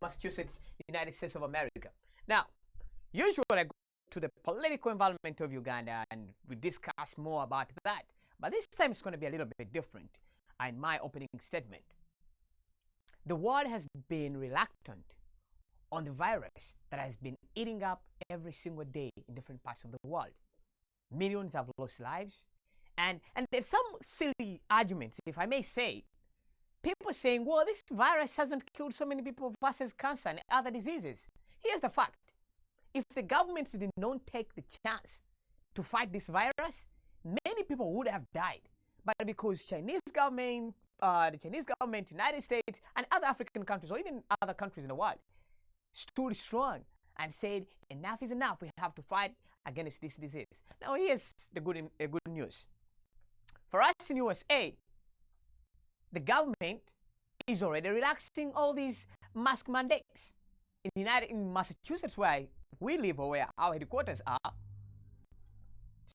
Massachusetts, United States of America. Now, usually I go to the political environment of Uganda and we discuss more about that. But this time it's going to be a little bit different in my opening statement. The world has been reluctant on the virus that has been eating up every single day in different parts of the world. Millions have lost lives. And there's some silly arguments, if I may say. People saying, well, this virus hasn't killed so many people versus cancer and other diseases. Here's the fact. If the governments did not take the chance to fight this virus, many people would have died. But because the Chinese government, United States, and other African countries, or even other countries in the world, stood strong and said, enough is enough. We have to fight against this disease. Now, here's the good news. For us in USA, the government is already relaxing all these mask mandates. In Massachusetts, where we live, or where our headquarters are,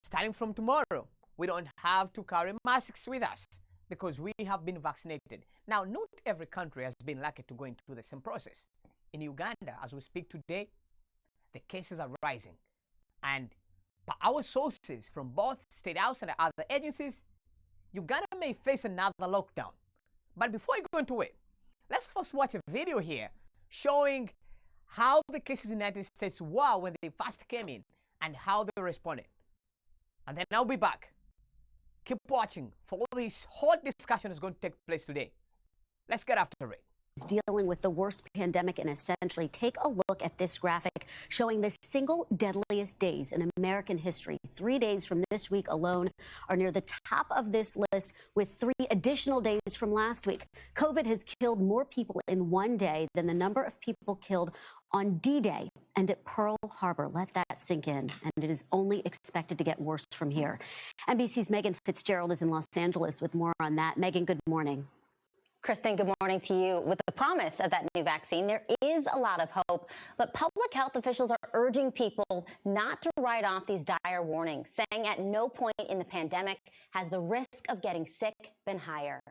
starting from tomorrow, we don't have to carry masks with us because we have been vaccinated. Now, not every country has been lucky to go into the same process. In Uganda, as we speak today, the cases are rising. And by our sources from both State House and other agencies, Uganda may face another lockdown. But before I go into it, let's first watch a video here showing how the cases in the United States were when they first came in and how they responded. And then I'll be back. Keep watching for all this hot discussion is going to take place today. Let's get after it. Dealing with the worst pandemic in a century. Take a look at this graphic showing the single deadliest days in American history. 3 days from this week alone are near the top of this list, with 3 additional days from last week. COVID has killed more people in one day than the number of people killed on D-Day and at Pearl Harbor. Let that sink in. And it is only expected to get worse from here. NBC's Megan Fitzgerald is in Los Angeles with more on that. Megan, good morning. Kristen, good morning to you. With the promise of that new vaccine, there is a lot of hope, but public health officials are urging people not to write off these dire warnings, saying at no point in the pandemic has the risk of getting sick been higher.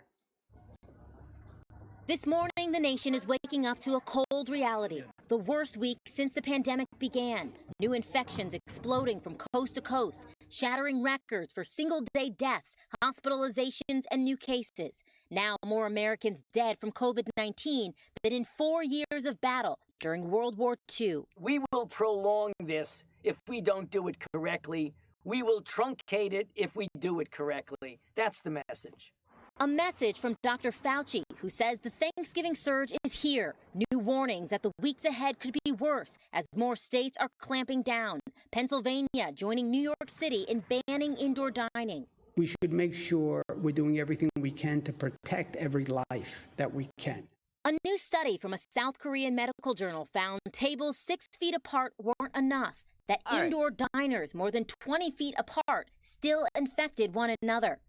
This morning, the nation is waking up to a cold reality. The worst week since the pandemic began. New infections exploding from coast to coast, shattering records for single-day deaths, hospitalizations, and new cases. Now, more Americans dead from COVID-19 than in 4 years of battle during World War II. We will prolong this if we don't do it correctly. We will truncate it if we do it correctly. That's the message. A message from Dr. Fauci, who says the Thanksgiving surge is here. New warnings that the weeks ahead could be worse as more states are clamping down. Pennsylvania joining New York City in banning indoor dining. We should make sure we're doing everything we can to protect every life that we can. A new study from a South Korean medical journal found tables 6 feet apart weren't enough. That indoor diners more than 20 feet apart still infected one another.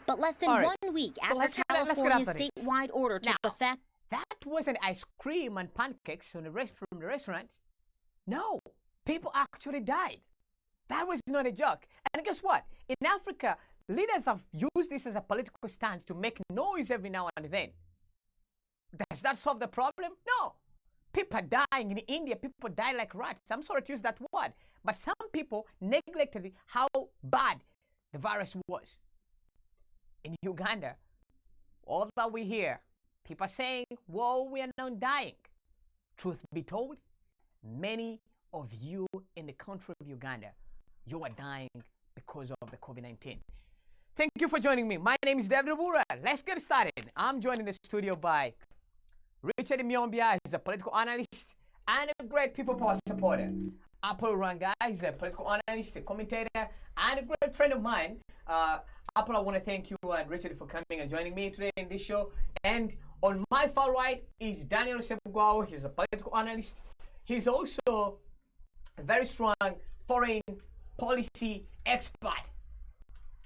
But less than 1 week after California's statewide order took effect. That wasn't ice cream and pancakes from the restaurants. No, people actually died. That was not a joke. And guess what? In Africa, leaders have used this as a political stunt to make noise every now and then. Does that solve the problem? No. People are dying in India. People die like rats. I'm sorry to use that word. But some people neglected how bad the virus was. In Uganda, all that we hear, people are saying, whoa, we are not dying. Truth be told, many of you in the country of Uganda, you are dying because of the COVID-19. Thank you for joining me. My name is David Obura. Let's get started. I'm joined in the studio by Richard Myombia. He's a political analyst and a great people power supporter. Apple Ranga is a political analyst, a commentator, and a great friend of mine. Apple, I want to thank you and Richard for coming and joining me today in this show. And on my far right is Daniel Sebugwao. He's a political analyst. He's also a very strong foreign policy expert.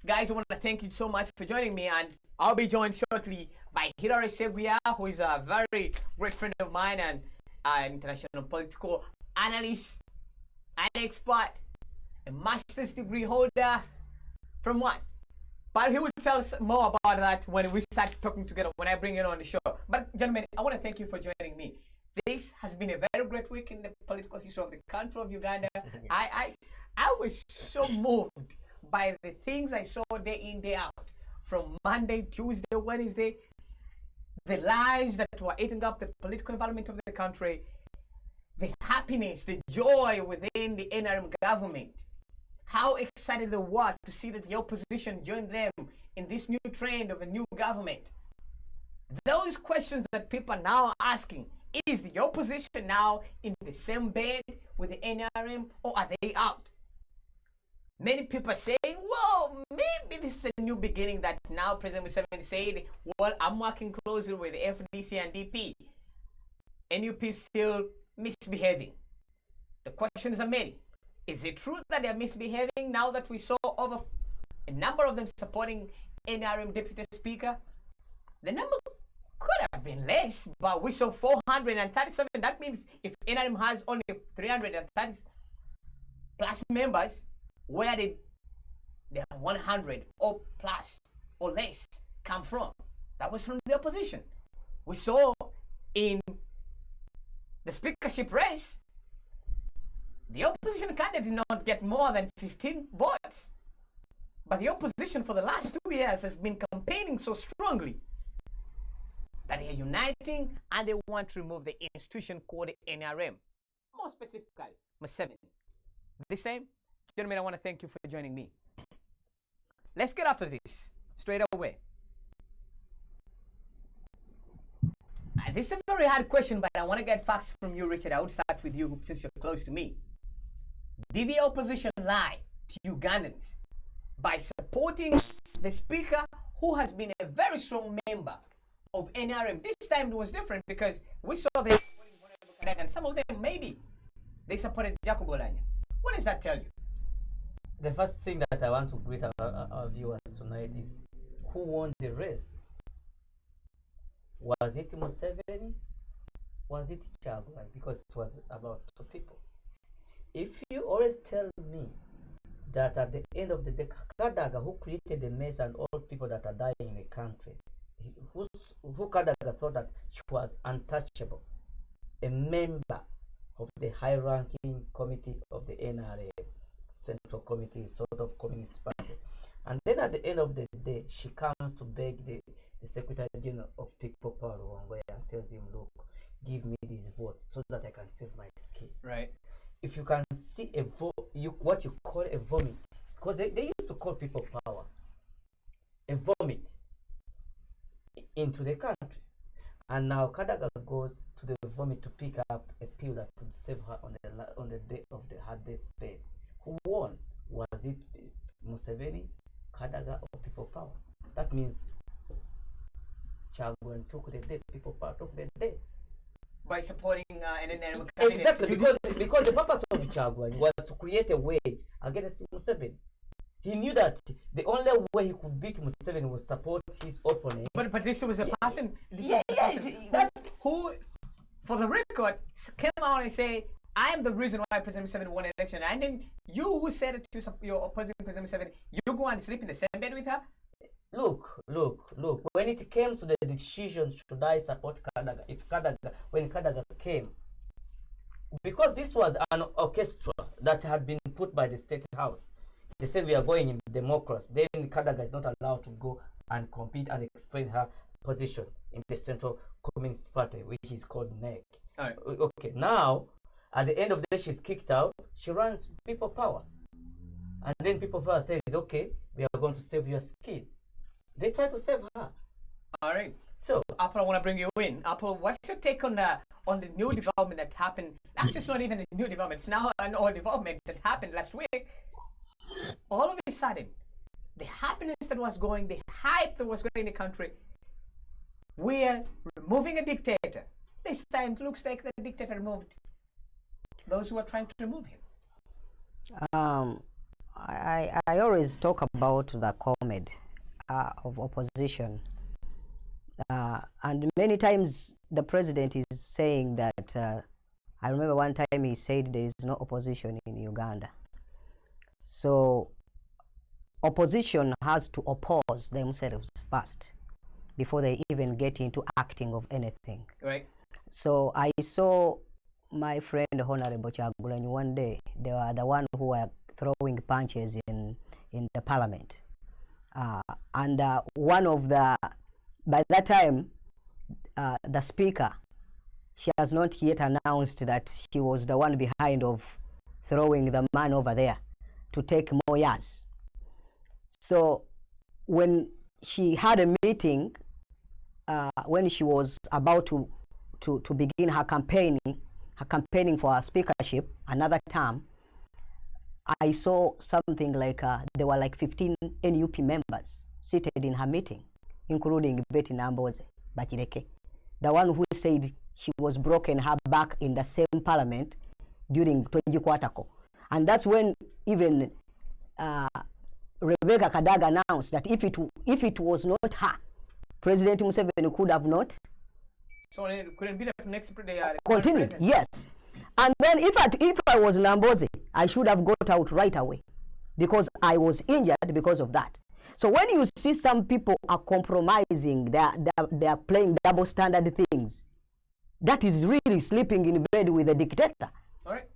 Guys, I want to thank you so much for joining me, and I'll be joined shortly by Hilary Seguia, who is a very great friend of mine and an international political analyst and expert, a master's degree holder from what? But he will tell us more about that when we start talking together, when I bring it on the show. But gentlemen, I want to thank you for joining me. this has been a very great week in the political history of the country of Uganda. I was so moved by the things I saw day in, day out, from Monday, Tuesday, Wednesday, the lies that were eating up the political environment of the country, the happiness, the joy within the NRM government, how excited they were to see that the opposition joined them in this new trend of a new government. Those questions that people are now asking, is the opposition now in the same bed with the NRM, or are they out? Many people are saying, well, maybe this is a new beginning, that now President Museveni said, well, I'm working closely with FDC and DP. NUP is still misbehaving. The questions are many. Is it true that they're misbehaving now that we saw over a number of them supporting NRM Deputy Speaker? The number could have been less, but we saw 437. That means if NRM has only 330 plus members, where did the 100 or plus or less come from? That was from the opposition. We saw in the speakership race, the opposition candidate did not get more than 15 votes. But the opposition for the last 2 years has been campaigning so strongly that they are uniting and they want to remove the institution called the NRM. More specifically, Museveni. This time, gentlemen, I want to thank you for joining me. Let's get after this straight away. This is a very hard question, but I want to get facts from you, Richard. I would start with you since you're close to me. Did the opposition lie to Ugandans by supporting the speaker who has been a very strong member of NRM? This time it was different because we saw them supporting and some of them maybe they supported Jacob Olanya. What does that tell you? The first thing that I want to greet our viewers tonight is, who won the race? Was it Museveni? Was it Chagwa? Because it was about two people. If you always tell me that at the end of the day, Kadaga, who created the mess and all people that are dying in the country, who Kadaga thought that she was untouchable, a member of the high-ranking committee of the NRA, Central Committee, sort of Communist Party. And then at the end of the day, she comes to beg the Secretary General of People Power and tells him, look, give me these votes so that I can save my skin. Right. If you can see a what you call a vomit, because they used to call people power, a vomit into the country. And now Kadaga goes to the vomit to pick up a pill that would save her on the day of her deathbed. Who won? Was it Museveni, Kadaga, or People Power? That means Chagwan took the day, People Power took the day. By supporting an NRM candidate. Exactly, because the purpose of Chagwan was to create a wedge against Museveni. He knew that the only way he could beat Museveni was support his opponent. But this was a person. Who, for the record, came out and say, I am the reason why President Museveni won the election. And then you who said it to your opposing President Museveni, you go and sleep in the same bed with her? Look. When it came to the decision, should I support Kadaga? When Kadaga came, because this was an orchestra that had been put by the State House, they said we are going in democracy. Then Kadaga is not allowed to go and compete and explain her position in the Central Communist Party, which is called NEC. All right. Okay, now, at the end of the day, she's kicked out. She runs People Power. And then People Power says, okay, we are going to save your skin. They try to save her. All right. So, Apple, I want to bring you in. Apple, what's your take on the new development that happened? Actually, it's not even a new development. It's now an old development that happened last week. All of a sudden, the happiness that was going, the hype that was going in the country, we're removing a dictator. This time, it looks like the dictator removed those who are trying to remove him. I always talk about the comedy of opposition. And many times the president is saying that, I remember one time he said there is no opposition in Uganda. So opposition has to oppose themselves first before they even get into acting of anything. Right. So I saw my friend Honorable Chagulanyi one day. They were the one who were throwing punches in the parliament. And one of the, by that time, the speaker, she has not yet announced that she was the one behind of throwing the man over there to take more years. So when she had a meeting, when she was about to begin her campaigning for her speakership, another term, I saw something like there were like 15 NUP members seated in her meeting, including Betty Namboze Bachireke, the one who said she was broken her back in the same parliament during Toji Kwatako. And that's when even Rebecca Kadaga announced that if it was not her, President Museveni could have not. So it couldn't be the next continued. Yes. And then if I was Namboze, I should have got out right away because I was injured because of that. So when you see some people are compromising, they are playing double standard things, that is really sleeping in bed with a dictator. All right.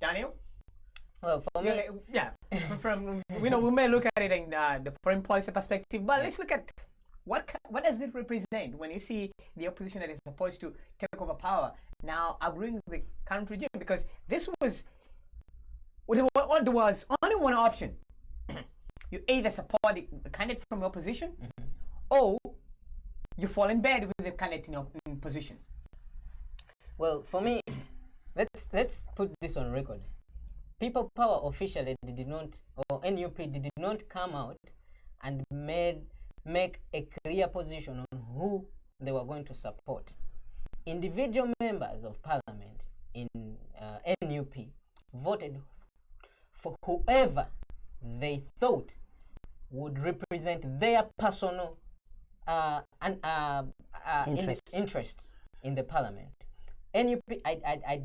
Daniel? Well, for me, yeah, from we may look at it in the foreign policy perspective, but let's look at what does it represent when you see the opposition that is supposed to take over power now agreeing with the current regime, because there was only one option. You either support the candidate from the opposition, or you fall in bed with the candidate in position. Well, for me, let's put this on record. People Power officially did not, or NUP did not come out and make a clear position on who they were going to support. Individual members of parliament in NUP voted for whoever they thought would represent their personal interests in the parliament. NUP, I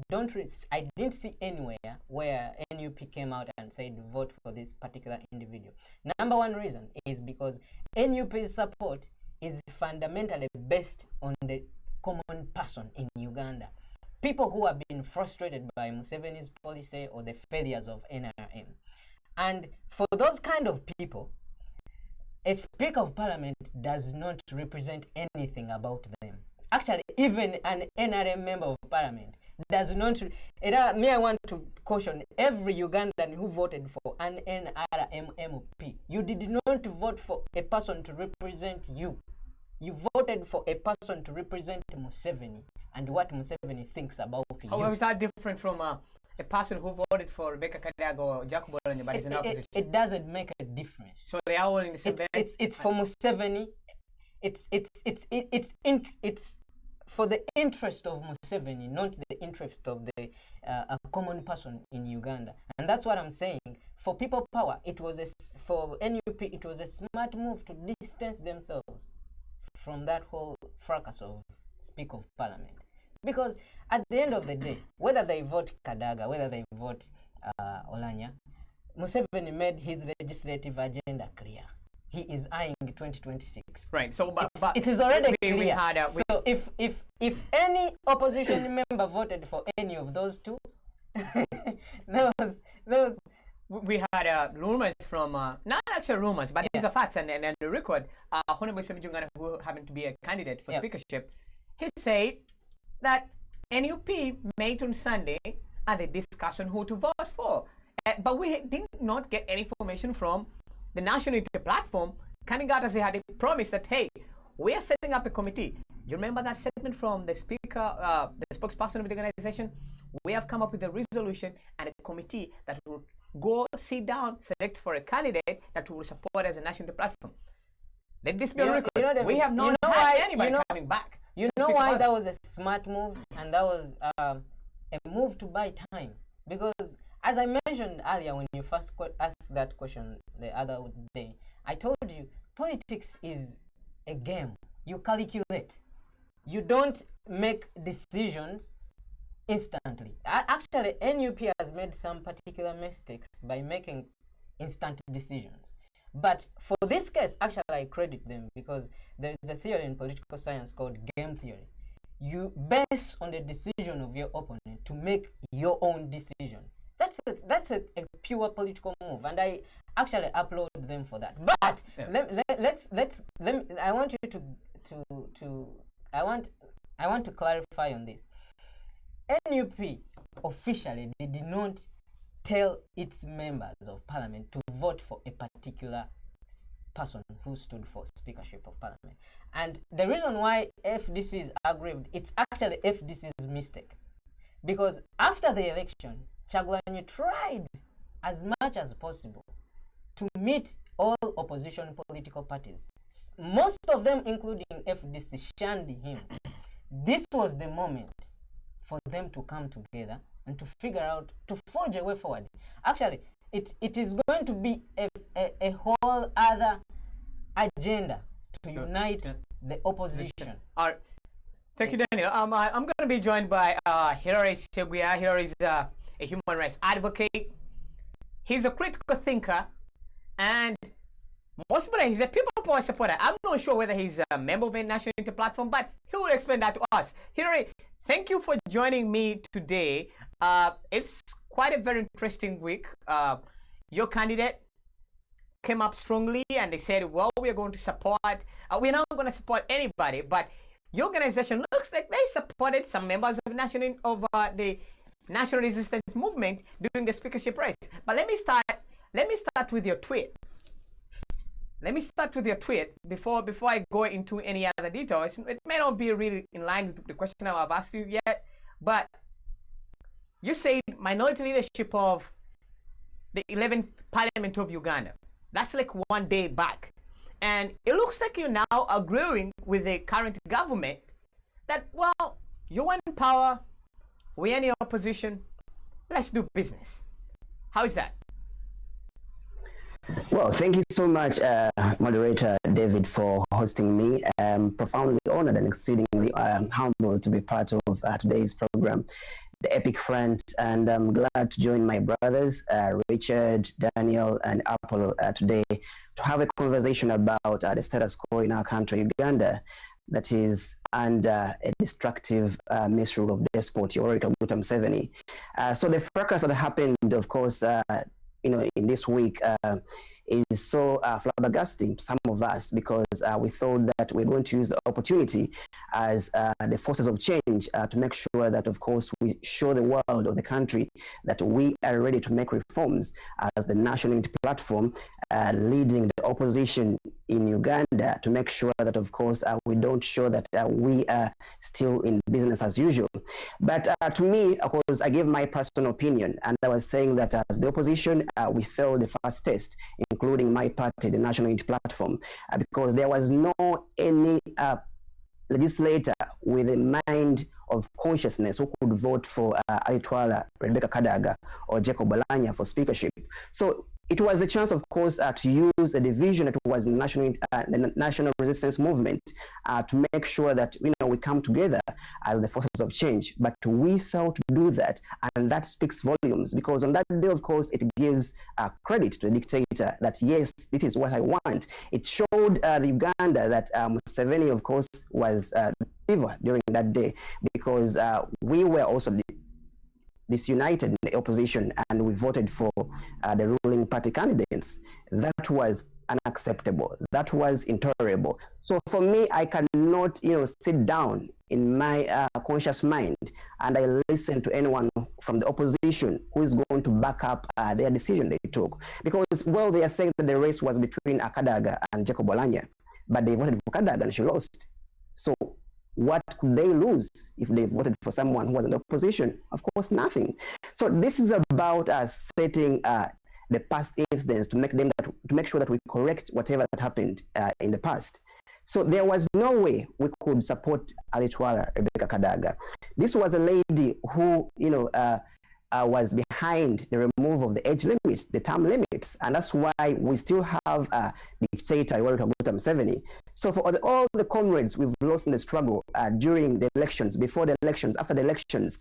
didn't see anywhere where NUP came out and said vote for this particular individual. Number one reason is because NUP's support is fundamentally based on the common person in Uganda. People who have been frustrated by Museveni's policy or the failures of NRM. And for those kind of people, a Speaker of Parliament does not represent anything about them. Actually, even an NRM member of Parliament does not. I want to caution every Ugandan who voted for an NRM MP. You did not vote for a person to represent you. You voted for a person to represent Museveni and what Museveni thinks about you. How is that different from a person who voted for Rebecca Kadaga or Jacob Oulanyah but is in opposition? It doesn't make a difference. So they are all in the same bed? It's for Museveni. It's for the interest of Museveni, not the interest of the a common person in Uganda. And that's what I'm saying. For People Power, for NUP, it was a smart move to distance themselves from that whole fracas of Speaker of Parliament. Because at the end of the day, whether they vote Kadaga, whether they vote Oulanyah, Museveni made his legislative agenda clear. He is eyeing 2026. Right. So, but it is already clear. So, if any opposition member voted for any of those two, those we had rumors from not actual rumors, but these are facts, and the record. Honorable Semijungana, who happened to be a candidate for speakership, he said that NUP met on Sunday and they discussed on who to vote for, but we did not get any information from the National Unity Platform. Kaningata had a promise that, hey, we are setting up a committee. You remember that statement from the speaker, the spokesperson of the organization? We have come up with a resolution and a committee that will go sit down, select for a candidate that will support as a National Unity Platform. Let this be a record. We have not had anybody coming back. You know why that was a smart move, and that was a move to buy time? Because as I mentioned earlier, when you first asked that question the other day, I told you politics is a game. You calculate. You don't make decisions instantly. Actually, NUP has made some particular mistakes by making instant decisions. But for this case, actually, I credit them because there is a theory in political science called game theory. you base on the decision of your opponent to make your own decision. That's a pure political move, and I actually applaud them for that. But I want you I want to clarify on this. NUP officially did not tell its members of parliament to vote for a particular person who stood for Speakership of Parliament. And the reason why FDC is aggrieved, it's actually FDC's mistake. Because after the election, Chagulanyi tried as much as possible to meet all opposition political parties. Most of them, including FDC, shunned him. This was the moment for them to come together and to figure out, to forge a way forward. Actually, it is going to be a whole other agenda to unite the opposition. All right. Thank you, Daniel. I'm going to be joined by Hilary Seguia. Hilary is a human rights advocate. He's a critical thinker, and most importantly, he's a people power supporter. I'm not sure whether he's a member of the National Unity Platform, but he will explain that to us. Hilary, thank you for joining me today. It's quite a very interesting week. Your candidate came up strongly and they said, well, we're going to support, we're not going to support anybody, but your organization looks like they supported some members of the National Resistance Movement during the speakership race. But let me start with your tweet. Let me start with your tweet before I go into any other details. It may not be really in line with the question I've asked you yet, but you said minority leadership of the 11th Parliament of Uganda. That's like one day back. And it looks like you're now agreeing with the current government that, well, you're in power, we're in the opposition, let's do business. How is that? Well, thank you so much, Moderator David, for hosting me. I'm profoundly honored and exceedingly humbled to be part of today's program, The Epic Front, and I'm glad to join my brothers, Richard, Daniel, and Apollo today to have a conversation about the status quo in our country, Uganda, that is under a destructive misrule of despot Yoweri Kaguta Museveni. So the fracas that happened, of course, in this week is so flabbergasting to some of us, because we thought that we're going to use the opportunity as the forces of change to make sure that, of course, we show the world or the country that we are ready to make reforms as the National Unity Platform, leading the opposition in Uganda to make sure that, of course, we don't show that we are still in business as usual. But to me, of course, I gave my personal opinion, and I was saying that as the opposition, we failed the first test, including my party, the National Unity Platform, because there was no any legislator with a mind of consciousness who could vote for Aitwala, Rebecca Kadaga, or Jacob Balanya for speakership. So it was the chance, of course, to use the division that was the National Resistance Movement to make sure that we come together as the forces of change. But we failed to do that, and that speaks volumes, because on that day, of course, it gives credit to the dictator that, yes, it is what I want. It showed the Uganda that Museveni, of course, was believer during that day, because we were also disunited in the opposition, and we voted for the ruling party candidates. That was unacceptable. That was intolerable. So for me, I cannot, sit down in my conscious mind and I listen to anyone from the opposition who is going to back up their decision they took. Because, well, they are saying that the race was between Kadaga and Jacob Balanya, but they voted for Kadaga and she lost. So what could they lose if they voted for someone who was in the opposition? Of course, nothing. So this is about setting the past incidents to make sure that we correct whatever that happened in the past. So there was no way we could support Aitwala Rebecca Kadaga. This was a lady who, was behind the removal of the age limit, the term limits, and that's why we still have dictator Yoweri Kaguta Museveni. So for all the comrades we've lost in the struggle during the elections, before the elections, after the elections,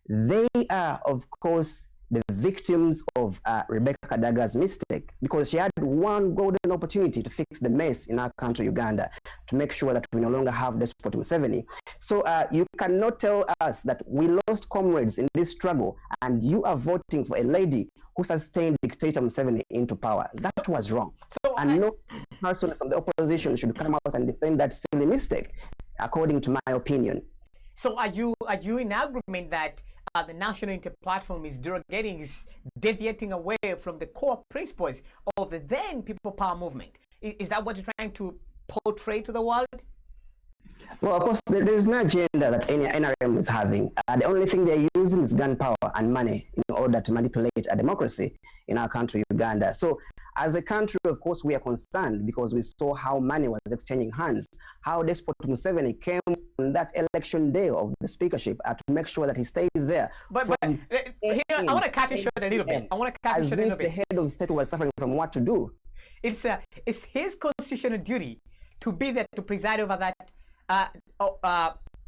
they are, of course, the victims of Rebecca Kadaga's mistake, because she had one golden opportunity to fix the mess in our country, Uganda, to make sure that we no longer have Despot Museveni. So you cannot tell us that we lost comrades in this struggle and you are voting for a lady who sustained dictator Museveni into power. That was wrong. So, and no person from the opposition should come out and defend that silly mistake, according to my opinion. So are you in agreement that the National Unity Platform is derogating, is deviating away from the core principles of the then People Power movement? Is that what you're trying to portray to the world? Well, of course, there is no agenda that any NRM is having. The only thing they're using is gunpowder and money in order to manipulate a democracy in our country, Uganda. So as a country, of course, we are concerned because we saw how money was exchanging hands, how Despot Museveni came on that election day of the speakership to make sure that he stays there. But here, I want to cut you short a little bit. I want to cut you short a little bit. As if the head of state was suffering from what to do. It's his constitutional duty to be there to preside over that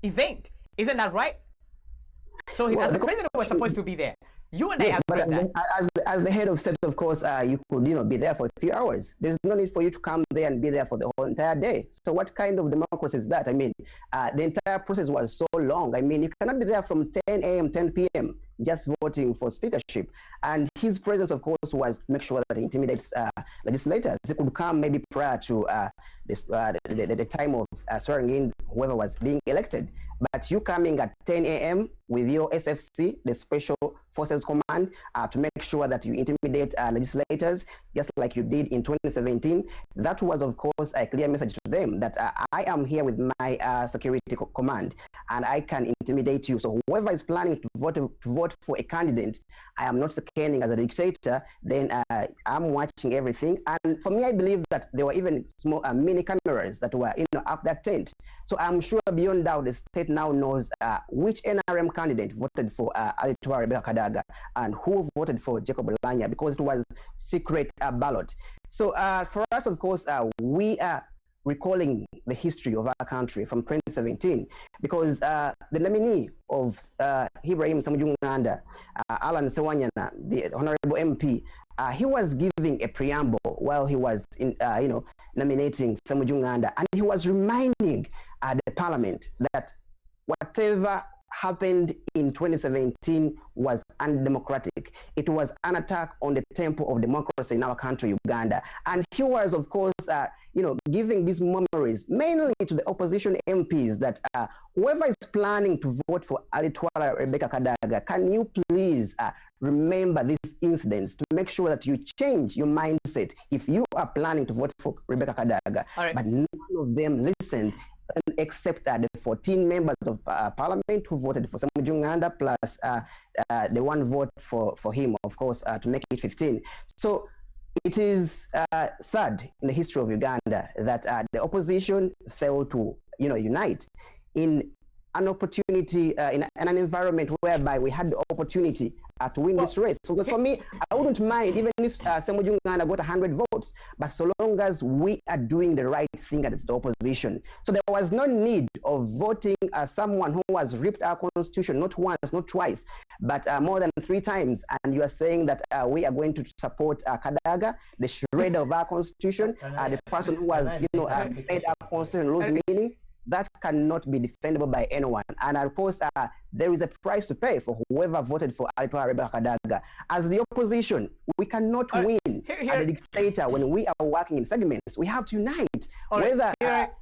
event. Isn't that right? So as the president was supposed to be there. You and yes, I but agree as the head of state, of course, you could be there for a few hours. There's no need for you to come there and be there for the whole entire day. So what kind of democracy is that? I mean, the entire process was so long. I mean, you cannot be there from 10 a.m., 10 p.m. just voting for speakership. And his presence, of course, was to make sure that he intimidates legislators. He could come maybe prior to the time of swearing in whoever was being elected. But you coming at 10 a.m. with your SFC, the Special Forces Command, to make sure that you intimidate legislators, just like you did in 2017, that was, of course, a clear message to them that I am here with my security command, and I can intimidate you. So whoever is planning to vote for a candidate, I am not scanning as a dictator, then I'm watching everything. And for me, I believe that there were even small mini cameras that were up that tent. So I'm sure beyond doubt the state now knows which NRM candidate voted for Alitua Rebecca Kadaga and who voted for Jacob Lanya, because it was secret ballot. So for us, of course, we are recalling the history of our country from 2017, because the nominee of Ibrahim Samujunganda, Alan Sewanyana, the Honorable MP, he was giving a preamble while he was nominating Samujunganda, and he was reminding the parliament that whatever happened in 2017 was undemocratic. It was an attack on the temple of democracy in our country, Uganda. And he was, of course, giving these memories mainly to the opposition MPs that whoever is planning to vote for Alitwala Rebecca Kadaga, can you please remember these incidents to make sure that you change your mindset if you are planning to vote for Rebecca Kadaga. Right. But none of them listened, except the 14 members of parliament who voted for Samujunganda plus the one vote for him, of course, to make it 15. So it is sad in the history of Uganda that the opposition failed to unite in an opportunity, in an environment whereby we had the opportunity to win this race. So because for me, I wouldn't mind even if Samujunganda got 100 votes, but so long as we are doing the right thing as the opposition. So there was no need of voting someone who has ripped our constitution, not once, not twice, but more than 3 times. And you are saying that we are going to support Kadaga, the shredder of our constitution, the person who has made our constitution lose meaning. That cannot be defendable by anyone. And of course, there is a price to pay for whoever voted for Alitwa Rebecca Kadaga. As the opposition, we cannot win as a dictator when we are working in segments. We have to unite. Whether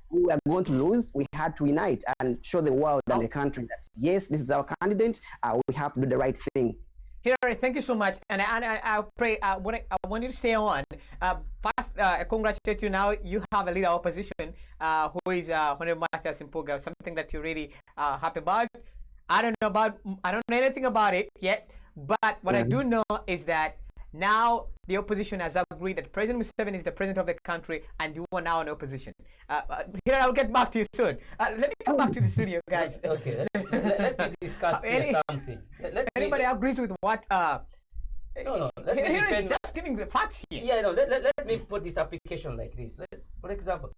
we are going to lose, we had to unite and show the world and the country that, yes, this is our candidate. We have to do the right thing. Hillary, thank you so much, and I pray. I want you to stay on. First, I congratulate you. Now you have a leader opposition who is Honorable Mathias Mpuga. Something that you're really happy about. I don't know anything about it yet, but what I do know is that now the opposition has agreed that President Museveni is the president of the country, and you are now in opposition. Here, I'll get back to you soon. Let me come back to the studio, guys. Okay, let me discuss something. Anybody agrees with what? No. Here is just giving the facts here. Yeah, no. Let me put this application like this. For example,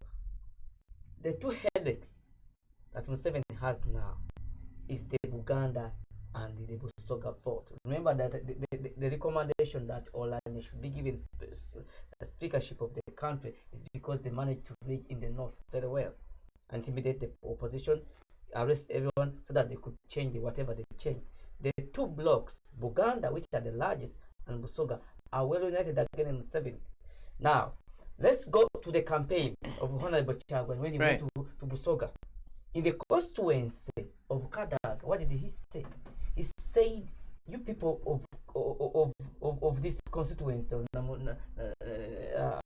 the 2 headaches that Museveni has now is the Buganda and the Busoga fort. Remember that the recommendation that Olanya should be given speakership of the country is because they managed to reach in the north very well, intimidate the opposition, arrest everyone so that they could change whatever they changed. The two blocks, Buganda, which are the largest, and Busoga, are well united again in 7. Now, let's go to the campaign of Honorable Chagwan when he went to Busoga. In the constituency of Kadaga, what did he say? He said, you people of this constituency,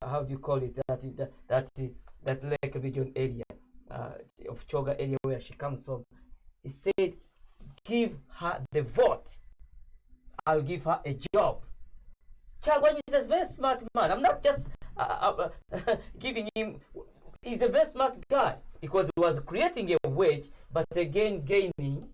how do you call it, that Lake region area, of Choga area where she comes from, he said, give her the vote, I'll give her a job. Chagwan is a very smart man. I'm not just giving him, he's a very smart guy because he was creating a wage, but again gaining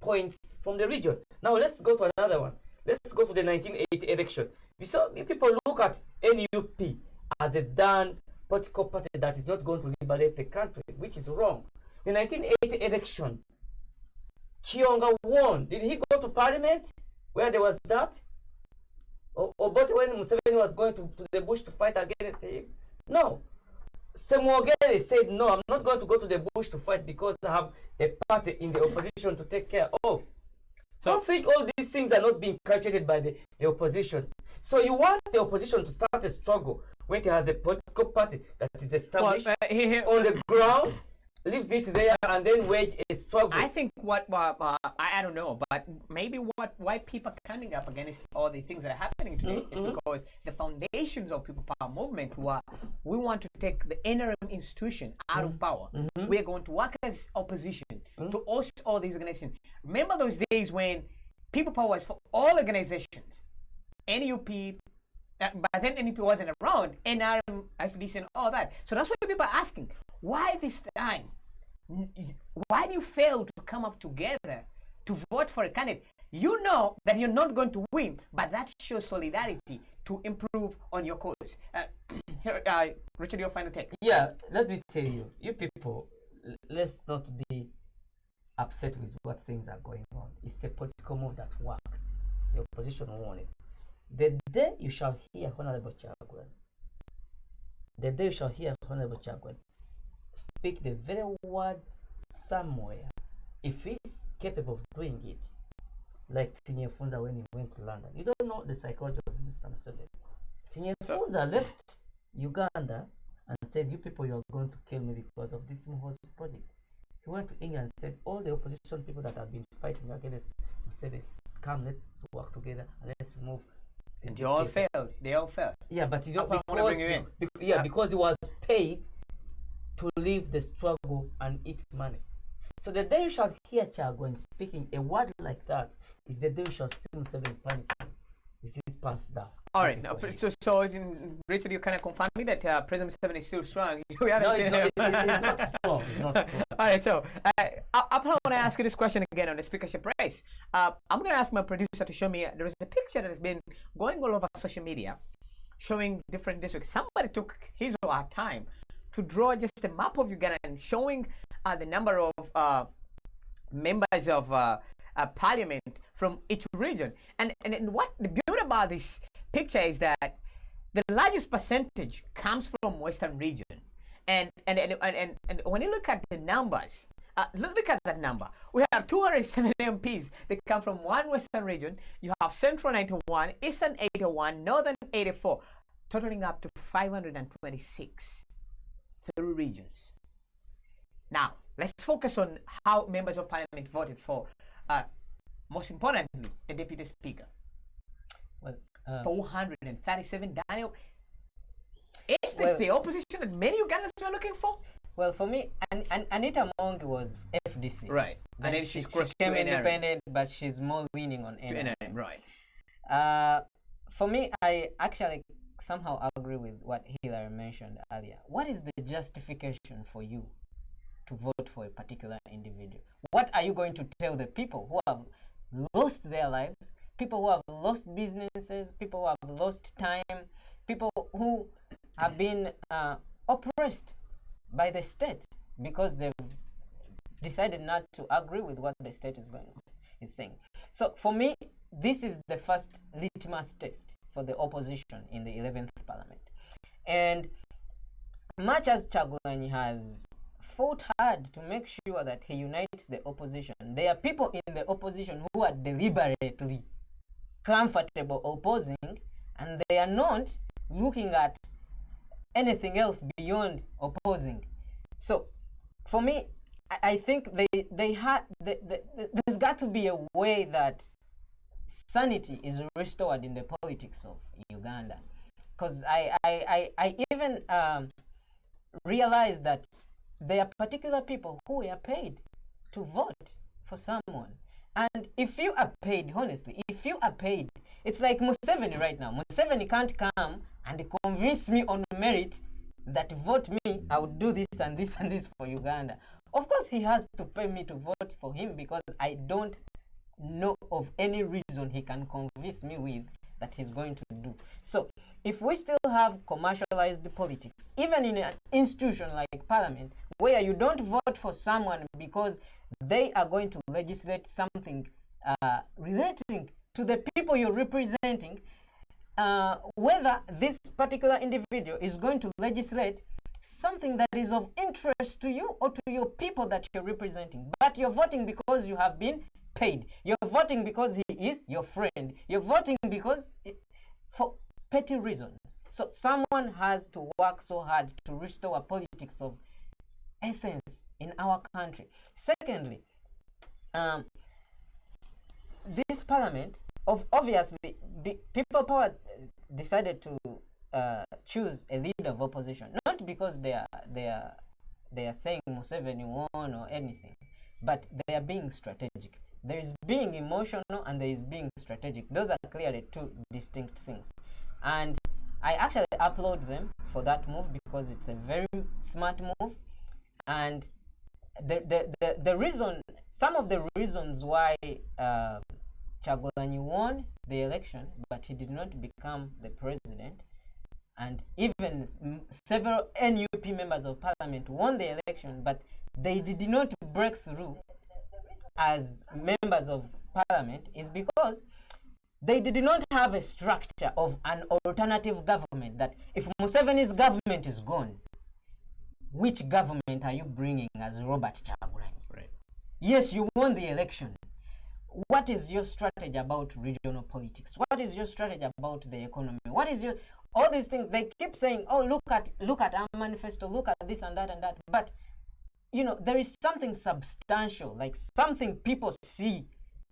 points from the region. Now let's go to another one. Let's go to the 1980 election. We saw people look at NUP as a done political party that is not going to liberate the country, which is wrong. The 1980 election, Kionga won. Did he go to parliament where there was that? Or but when Museveni was going to the bush to fight against him? No. Semwogere said, no, I'm not going to go to the bush to fight because I have a party in the opposition to take care of. So I think all these things are not being calculated by the opposition. So you want the opposition to start a struggle when it has a political party that is established on the ground, leaves it there, and then wage a struggle. I think I don't know, but maybe why people are coming up against all the things that are happening today is because the foundations of People Power movement were, we want to take the NRM institution out of power. We are going to work as opposition to host all these organizations. Remember those days when People Power was for all organizations, NUP, but then NUP wasn't around, NRM, FDC, and all that. So that's why people are asking, why this time? Why do you fail to come up together to vote for a candidate? You know that you're not going to win, but that shows solidarity to improve on your cause. Richard, your final take. Yeah, let me tell you, you people, let's not be upset with what things are going on. It's a political move that worked. The opposition won it. The day you shall hear Honorable Chagwan, speak the very words somewhere, if he's capable of doing it, like Tinye Funza when he went to London. You don't know the psychology of Mr. Museveni. Tinye Funza left Uganda and said, you people, you are going to kill me because of this Muhoozi project. He went to England and said, all the opposition people that have been fighting against Museveni, come, let's work together and let's remove. And they all failed. They all failed. Yeah, but you don't bring you in. Because he was paid to leave the struggle and eat money. So the day you shall hear Chagwan speaking a word like that is the day you shall see Museveni panicking. With his pants down. All right. Now, so Richard, you kind of confirm me that President Museveni is still strong. We haven't seen him. It's not strong. It's not strong. All right. So I want to ask you this question again on the speakership race. I'm going to ask my producer to show me. There is a picture that has been going all over social media, showing different districts. Somebody took his or her time to draw just a map of Uganda and showing the number of members of parliament from each region. And what the beauty about this picture is that the largest percentage comes from Western region. And when you look at the numbers, look at that number. We have 207 MPs that come from one Western region. You have Central 91, Eastern 81, Northern 84, totaling up to 526 through regions. Now, let's focus on how members of parliament voted for, most importantly, the deputy speaker. Well, 437, Daniel. Is this the opposition that many Ugandans were looking for? Well, for me, Anita Mongi was FDC. Right. And then she became independent, but she's more leaning on NRM. Right. For me, I actually somehow agree with what Hillary mentioned earlier. What is the justification for you to vote for a particular individual? What are you going to tell the people who have lost their lives, people who have lost businesses, people who have lost time, people who have been oppressed by the state because they've decided not to agree with what the state is going to say? is saying. So for me, this is the first litmus test for the opposition in the 11th Parliament. And much as Kyagulanyi has fought hard to make sure that he unites the opposition, there are people in the opposition who are deliberately comfortable opposing, and they are not looking at anything else beyond opposing. So for me, I think there's got to be a way that sanity is restored in the politics of Uganda. Because I even realized that there are particular people who are paid to vote for someone. And if you are paid, honestly, if you are paid, it's like Museveni right now. Museveni can't come and convince me on merit that vote me, I would do this and this and this for Uganda. Of course, he has to pay me to vote for him because I don't know of any reason he can convince me with that he's going to do. So if we still have commercialized politics, even in an institution like Parliament, where you don't vote for someone because they are going to legislate something relating to the people you're representing, whether this particular individual is going to legislate something that is of interest to you or to your people that you're representing. But you're voting because you have been paid. You're voting because he is your friend. You're voting because for petty reasons. So someone has to work so hard to restore a politics of essence in our country. Secondly, this parliament, obviously, people power decided to choose a leader of opposition, not because they are saying Museveni won or anything, but they are being strategic. There is being emotional and there is being strategic. Those are clearly two distinct things. And I actually applaud them for that move because it's a very smart move. And the reason, some of the reasons why Kyagulanyi won the election, but he did not become the president, and even several NUP members of parliament won the election, but they did not break through as members of parliament, is because they did not have a structure of an alternative government, that if Museveni's government is gone, which government are you bringing as Robert Kyagulanyi? Right. Yes, you won the election. What is your strategy about regional politics? What is your strategy about the economy? What is your, all these things? They keep saying, oh, look at our manifesto, look at this and that and that. But you know, there is something substantial, like something people see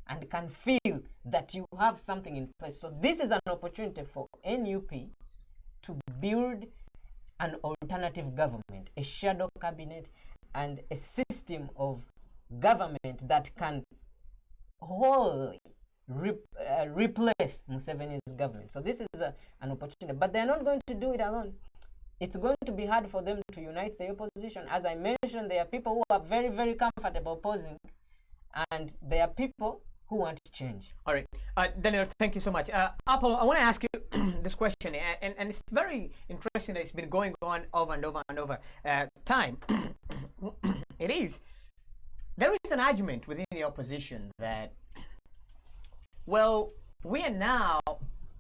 and can feel that you have something in place. So this is an opportunity for NUP to build an alternative government, a shadow cabinet, and a system of government that can wholly replace Museveni's government. So this is an opportunity, but they're not going to do it alone. It's going to be hard for them to unite the opposition. As I mentioned, there are people who are very, very comfortable opposing, and there are people who want to change. All right. Daniel, thank you so much. Apollo, I want to ask you this question, and it's very interesting that it's been going on over and over and over time. It is. There is an argument within the opposition that, well, we are now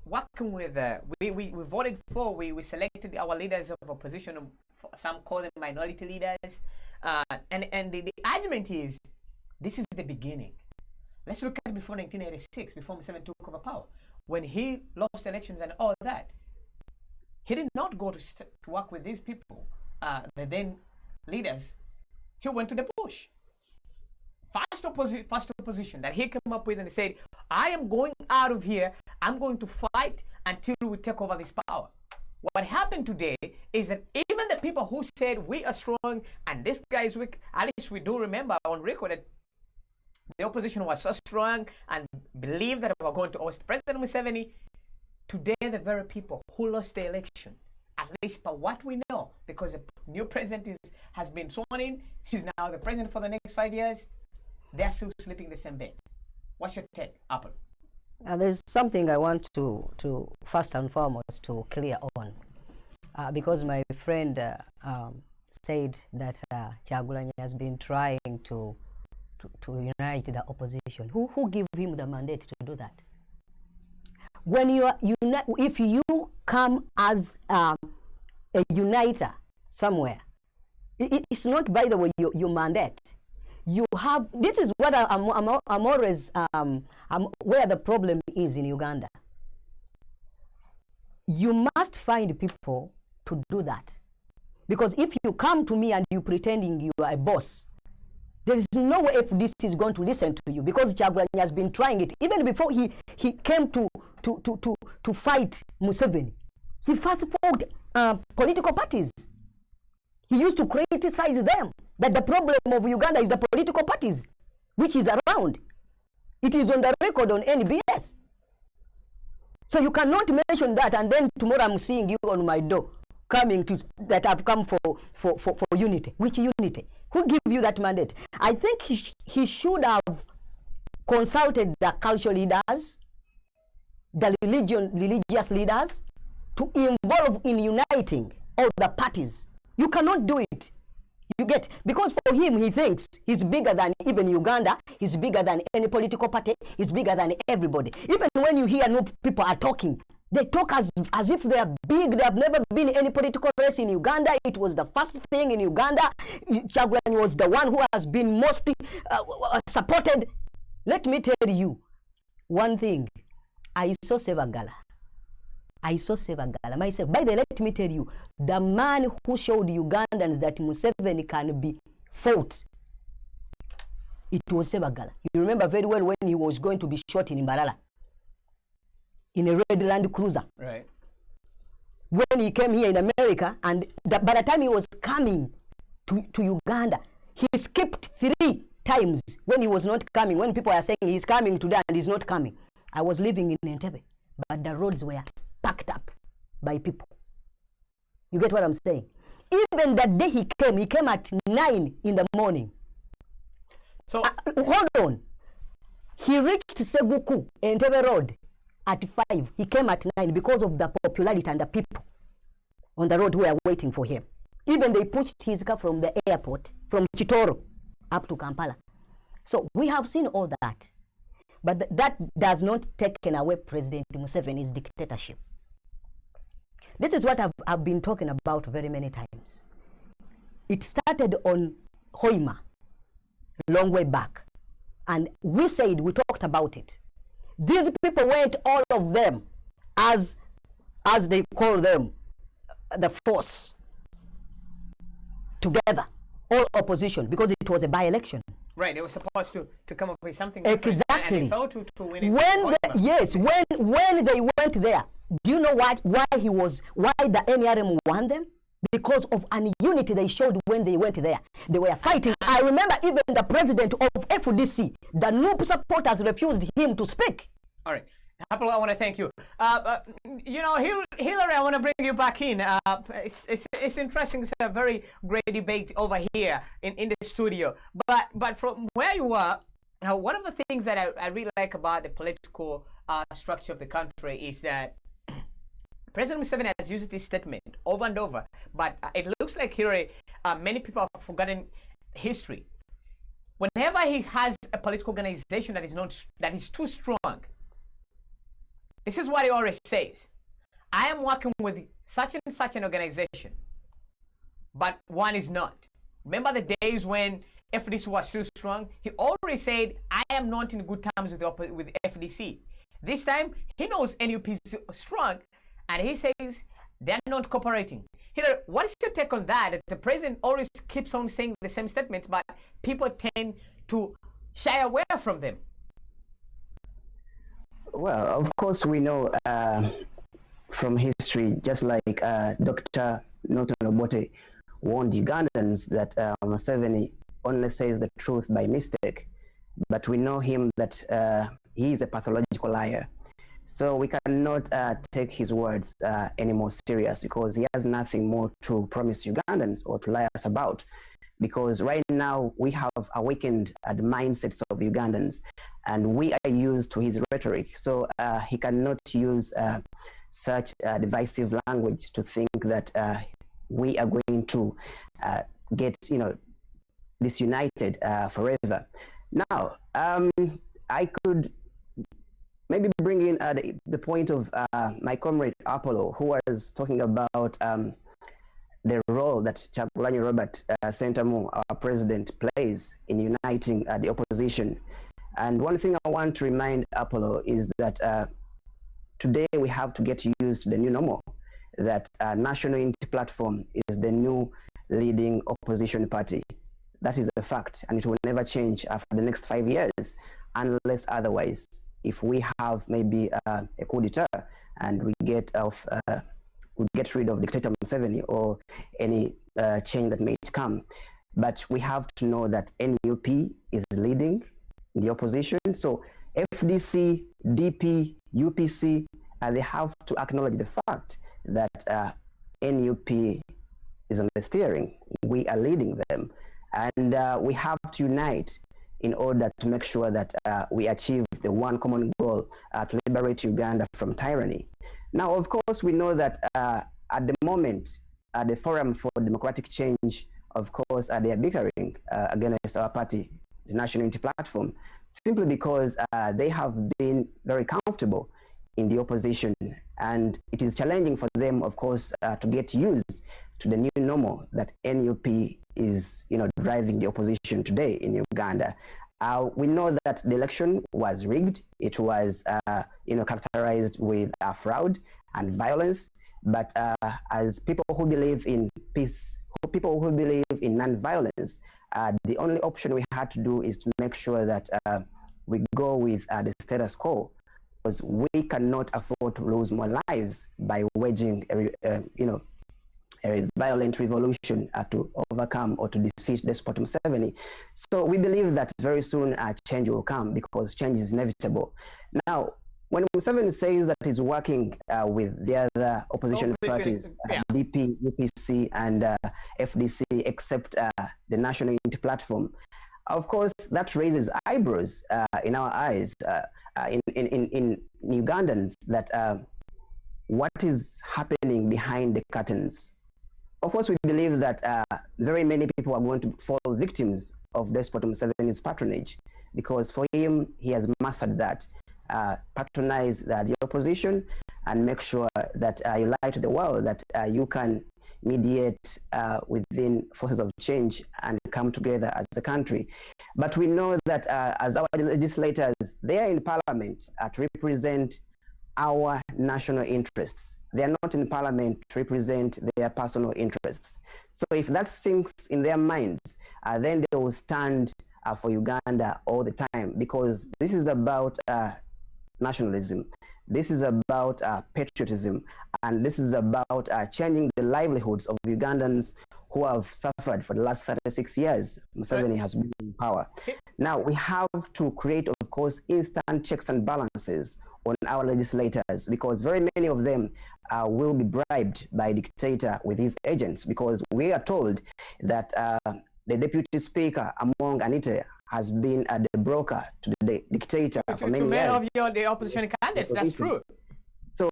working with, we voted for, we selected our leaders of opposition, some call them minority leaders, and the argument is, this is the beginning. Let's look at before 1986, before Museveni took over power. When he lost elections and all that, he did not go to work with these people, the then leaders. He went to the bush. First opposition that he came up with, and he said, I am going out of here. I'm going to fight until we take over this power. What happened today is that even the people who said we are strong and this guy is weak, at least we do remember on record that the opposition was so strong and believed that we were going to oust President Museveni. Today, the very people who lost the election, at least by what we know, because the new president has been sworn in, he's now the president for the next 5 years, they're still sleeping in the same bed. What's your take, Apple? There's something I want to first and foremost to clear on, because my friend said that Kyagulanyi has been trying to to unite the opposition. Who gave him the mandate to do that? When you are if you come as a uniter somewhere, it's not, by the way, your mandate. You have, this is what I'm always, where the problem is in Uganda. You must find people to do that. Because if you come to me and you pretending you are a boss, there is no way if this is going to listen to you, because Kyagulanyi has been trying it. Even before he came to fight Museveni, he first fought political parties. He used to criticize them, that the problem of Uganda is the political parties, which is around. It is on the record on NBS. So you cannot mention that, and then tomorrow I'm seeing you on my door, coming to that I've come for unity. Which unity? Who gave you that mandate? I think he should have consulted the cultural leaders, the religious leaders, to involve in uniting all the parties. You cannot do it. You get, because for him, he thinks he's bigger than even Uganda, he's bigger than any political party, he's bigger than everybody. Even when you hear new people are talking, they talk as if they are big. They have never been in any political race in Uganda. It was the first thing in Uganda. Kyagulanyi was the one who has been most supported. Let me tell you one thing. I saw Sevagala myself. By the way, let me tell you, the man who showed Ugandans that Museveni can be fought, it was Sevagala. You remember very well when he was going to be shot in Mbarara in a red Land Cruiser. Right. When he came here in America, and by the time he was coming to Uganda, he skipped 3 times when he was not coming. When people are saying he's coming today and he's not coming. I was living in Entebbe, but the roads were packed up by people. You get what I'm saying? Even that day he came at 9 in the morning. So hold on. He reached Seguku, Entebbe Road, at 5. He came at 9 because of the popularity and the people on the road who were waiting for him. Even they pushed his car from the airport, from Chitoro, up to Kampala. So we have seen all that. But that does not take away President Museveni's dictatorship. This is what I've been talking about very many times. It started on Hoima, long way back. And we talked about it. These people went, all of them, as they call them, the force, together, all opposition, because it was a by-election. Right, they were supposed to come up with something. Exactly. And they failed to win it. When they went there, do you know why the NRM won them? Because of an unity they showed when they went there. They were fighting. I remember even the president of FDC, the NUP supporters refused him to speak. All right. Apple, I want to thank you. You know, Hillary, I want to bring you back in. It's interesting. It's a very great debate over here in the studio. But from where you are, one of the things that I really like about the political structure of the country is that President Museveni has used this statement over and over. But it looks like Hillary, many people have forgotten history. Whenever he has a political organization that is too strong, this is what he always says. I am working with such and such an organization, but one is not. Remember the days when FDC was still strong? He always said, I am not in good terms with FDC. This time, he knows NUP is strong, and he says they're not cooperating. Here, what is your take on that? The president always keeps on saying the same statements, but people tend to shy away from them. Well, of course, we know from history, just like Dr. Norton Obote warned Ugandans that Museveni only says the truth by mistake, but we know him that he is a pathological liar. So we cannot take his words any more serious, because he has nothing more to promise Ugandans or to lie us about. Because right now we have awakened the mindsets of Ugandans, and we are used to his rhetoric. So he cannot use such divisive language to think that we are going to get, disunited forever. Now, I could maybe bring in the point of my comrade Apollo, who was talking about the role that Chagulanyi Robert Sentamu, our president, plays in uniting the opposition. And one thing I want to remind Apollo is that today we have to get used to the new normal, that National Unity Platform is the new leading opposition party. That is a fact, and it will never change for the next 5 years unless otherwise. If we have maybe a coup d'etat and we get rid of dictator Museveni or any change that may come, but we have to know that NUP is leading the opposition. So FDC, DP, UPC, they have to acknowledge the fact that NUP is on the steering. We are leading them, and we have to unite in order to make sure that we achieve the one common goal to liberate Uganda from tyranny. Now, of course, we know that at the moment, the Forum for Democratic Change, of course, they are bickering against our party, the National Unity Platform, simply because they have been very comfortable in the opposition, and it is challenging for them, of course, to get used to the new normal that NUP is, driving the opposition today in Uganda. We know that the election was rigged. It was, characterized with fraud and violence. But as people who believe in peace, people who believe in non-violence, the only option we had to do is to make sure that we go with the status quo, because we cannot afford to lose more lives by waging a violent revolution to overcome or to defeat despot Museveni. So we believe that very soon change will come, because change is inevitable. Now, when Museveni says that he's working with the other opposition parties, DP, UPC, and FDC, except the National Unity Platform, of course, that raises eyebrows in our eyes, in Ugandans, that what is happening behind the curtains. Of course, we believe that very many people are going to fall victims of despot Museveni's patronage, because for him, he has mastered that. Patronize the opposition and make sure that you lie to the world that you can mediate within forces of change and come together as a country. But we know that as our legislators, they are in parliament to represent our national interests. They are not in parliament to represent their personal interests. So if that sinks in their minds, then they will stand for Uganda all the time, because this is about nationalism. This is about patriotism, and this is about changing the livelihoods of Ugandans who have suffered for the last 36 years. Museveni has been in power. Now, we have to create, of course, instant checks and balances on our legislators, because very many of them will be bribed by dictator with his agents, because we are told that the deputy speaker, Among Anite, has been the broker to the dictator for many years. Of the opposition candidates, that's true. So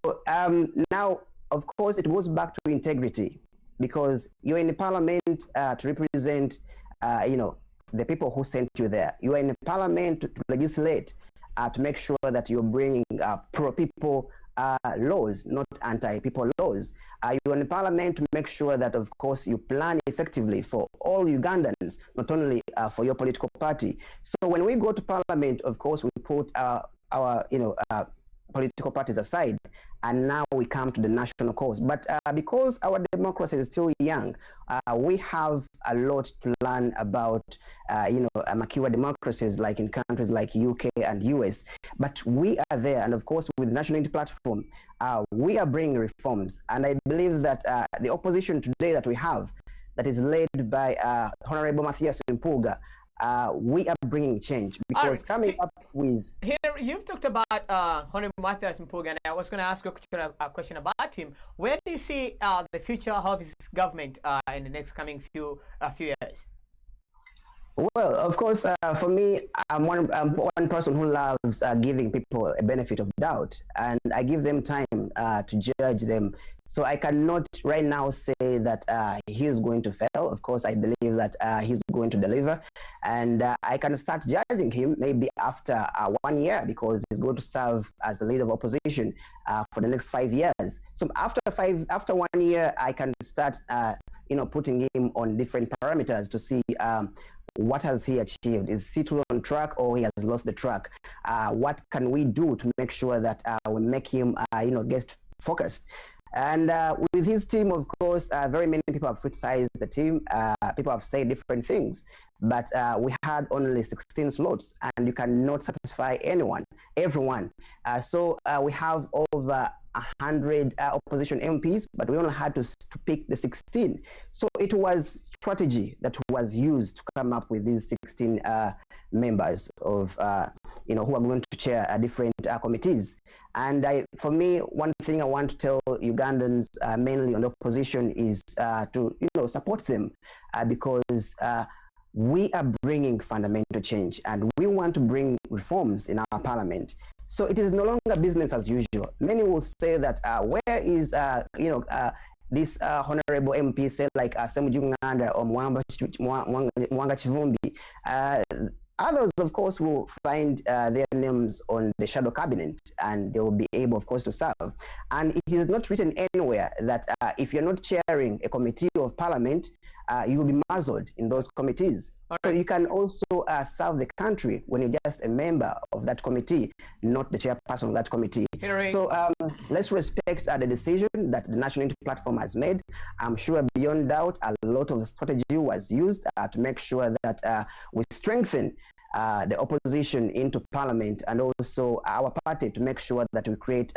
now, of course, it goes back to integrity, because you're in the parliament to represent, the people who sent you there. You are in the parliament to legislate, to make sure that you're bringing pro-people laws, not anti-people laws. You're in the parliament to make sure that, of course, you plan effectively for all Ugandans, not only for your political party. So when we go to parliament, of course, we put our political parties aside, and now we come to the national cause. But because our democracy is still young, we have a lot to learn about, mature democracies like in countries like UK and US. But we are there, and of course, with the National Unity Platform, we are bringing reforms. And I believe that the opposition today that we have, that is led by Honorable Matthias Mpuga, we are bringing change, because coming up with... Here, you've talked about Honorable Matthias Mpuga, and I was going to ask a question about him. Where do you see the future of his government in the next coming few years? Well, of course, for me, I'm one person who loves giving people a benefit of doubt, and I give them time to judge them. So I cannot right now say that he is going to fail. Of course, I believe that he's going to deliver, and I can start judging him maybe after 1 year, because he's going to serve as the leader of opposition for the next 5 years. So after 1 year, I can start, putting him on different parameters to see. What has he achieved? Is he still on track, or he has lost the track? What can we do to make sure that we make him, get focused? And with his team, of course, very many people have criticized the team. People have said different things, but we had only 16 slots, and you cannot satisfy everyone. So we have over 100 opposition MPs, but we only had to pick the 16. So it was strategy that was used to come up with these 16 members of, who are going to chair different committees. And for me, one thing I want to tell Ugandans, mainly on the opposition, is to support them because we are bringing fundamental change, and we want to bring reforms in our parliament. So it is no longer business as usual. Many will say that where is this honorable MP, say like Semuju Nganda or Mwanga Chivumbi. Others, of course, will find their names on the shadow cabinet, and they will be able, of course, to serve. And it is not written anywhere that if you're not chairing a committee of parliament, you will be muzzled in those committees. So you can also serve the country when you're just a member of that committee, not the chairperson of that committee. So let's respect the decision that the National Unity Platform has made. I'm sure beyond doubt, a lot of strategy was used to make sure that we strengthen the opposition into parliament, and also our party, to make sure that we create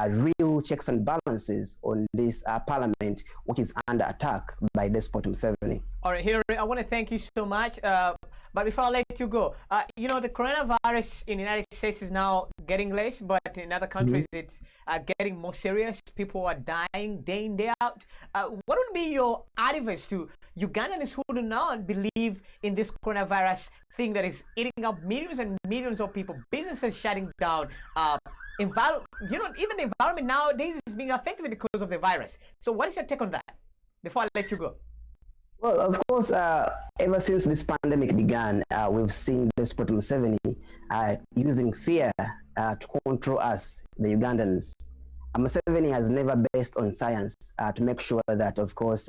real checks and balances on this parliament, which is under attack by despot Museveni. All right, Hillary, I want to thank you so much. But before I let you go, the coronavirus in the United States is now getting less, but in other countries it's getting more serious. People are dying day in, day out. What would be your advice to Ugandans who do not believe in this coronavirus thing that is eating up millions and millions of people, businesses shutting down, even the environment nowadays is being affected because of the virus. So what is your take on that before I let you go? Well, of course, ever since this pandemic began, we've seen Despot Museveni using fear to control us, the Ugandans. Museveni has never based on science to make sure that, of course,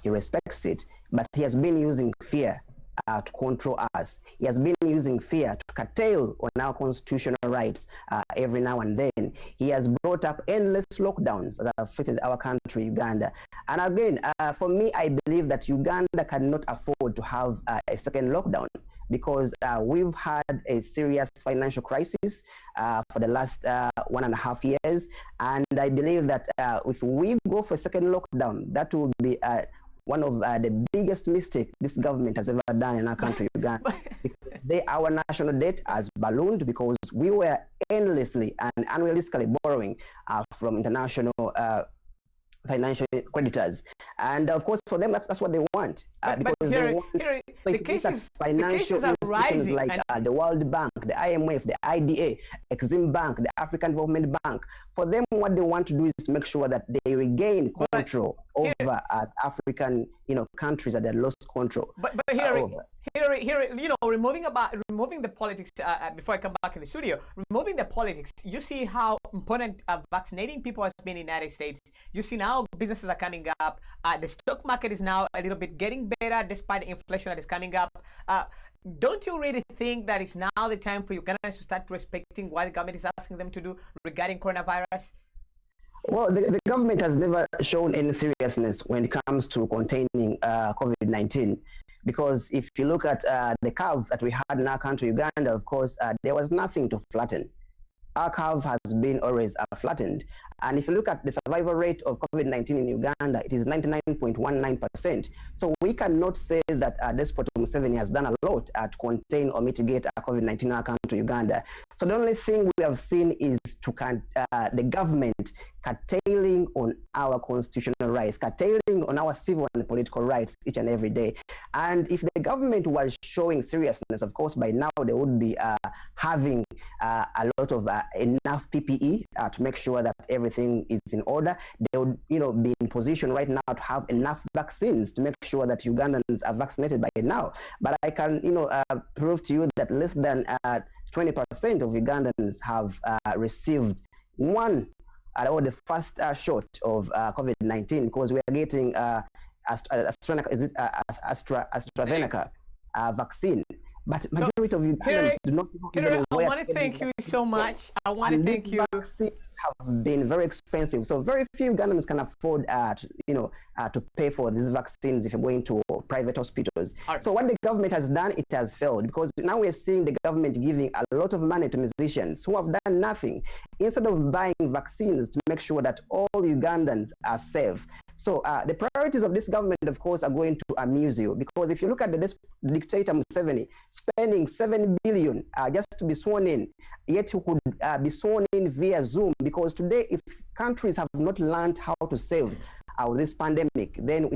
he respects it, but he has been using fear to control us. He has been using fear to curtail on our constitutional rights every now and then. He has brought up endless lockdowns that have affected our country, Uganda. And again, for me, I believe that Uganda cannot afford to have a second lockdown, because we've had a serious financial crisis for the last 1.5 years. And I believe that if we go for a second lockdown, that will be one of the biggest mistakes this government has ever done in our country, Uganda. Our national debt has ballooned because we were endlessly and unrealistically borrowing from international financial creditors, and of course for them that's what they want, because the cases are rising, like the World Bank, the IMF, the IDA, Exim Bank, the African Development Bank. For them, what they want to do is to make sure that they regain control over African countries that they lost control. But here, removing the politics, before I come back in the studio, removing the politics, you see how important vaccinating people has been in the United States. You see now businesses are coming up. The stock market is now a little bit getting better despite the inflation that is coming up. Don't you really think that it's now the time for Ugandans to start respecting what the government is asking them to do regarding coronavirus? Well, the government has never shown any seriousness when it comes to containing COVID-19. Because if you look at the curve that we had in our country, Uganda, of course, there was nothing to flatten. Our curve has been always flattened. And if you look at the survival rate of COVID-19 in Uganda, it is 99.19%. So we cannot say that Despot Museveni has done a lot to contain or mitigate COVID-19 in our country, Uganda. So the only thing we have seen is the government curtailing on our constitutional rights, curtailing on our civil and political rights each and every day. And if the government was showing seriousness, of course, by now they would be having a lot of enough PPE to make sure that everything is in order. They would, be in position right now to have enough vaccines to make sure that Ugandans are vaccinated by now. But I can, prove to you that less than 20% of Ugandans have received one or the first shot of COVID-19, because we are getting AstraZeneca vaccine. But majority of Ugandans do not know I want to thank you so much. I want to thank you. Vaccines have been very expensive, so very few Ugandans can afford, to pay for these vaccines if you're going to private hospitals. Right. So what the government has done, it has failed, because now we're seeing the government giving a lot of money to musicians who have done nothing, instead of buying vaccines to make sure that all Ugandans are safe. So the priorities of this government, of course, are going to amuse you, because if you look at the dictator Museveni spending 7 billion just to be sworn in, yet he could be sworn in via Zoom, because today, if countries have not learned how to save this pandemic, then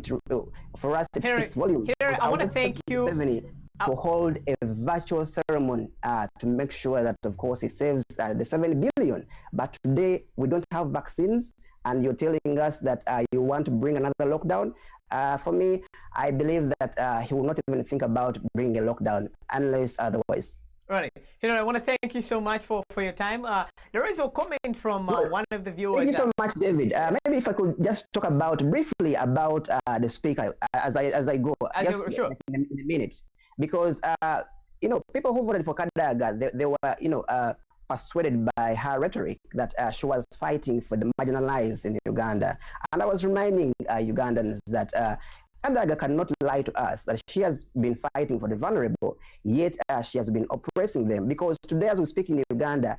for us it speaks volumes. I want to thank you. Museveni to hold a virtual ceremony to make sure that, of course, he saves the 7 billion. But today we don't have vaccines, and you're telling us that you want to bring another lockdown. For me, I believe that he will not even think about bringing a lockdown unless otherwise. Right. I want to thank you so much for your time. There is a comment from one of the viewers. Thank you so much, David. Maybe if I could just talk briefly about the speaker as I go, sure. in a minute, because people who voted for Kadaga, they were persuaded by her rhetoric that she was fighting for the marginalized in Uganda, and I was reminding Ugandans that Kadaga cannot lie to us that she has been fighting for the vulnerable, yet she has been oppressing them. Because today, as we speak in Uganda,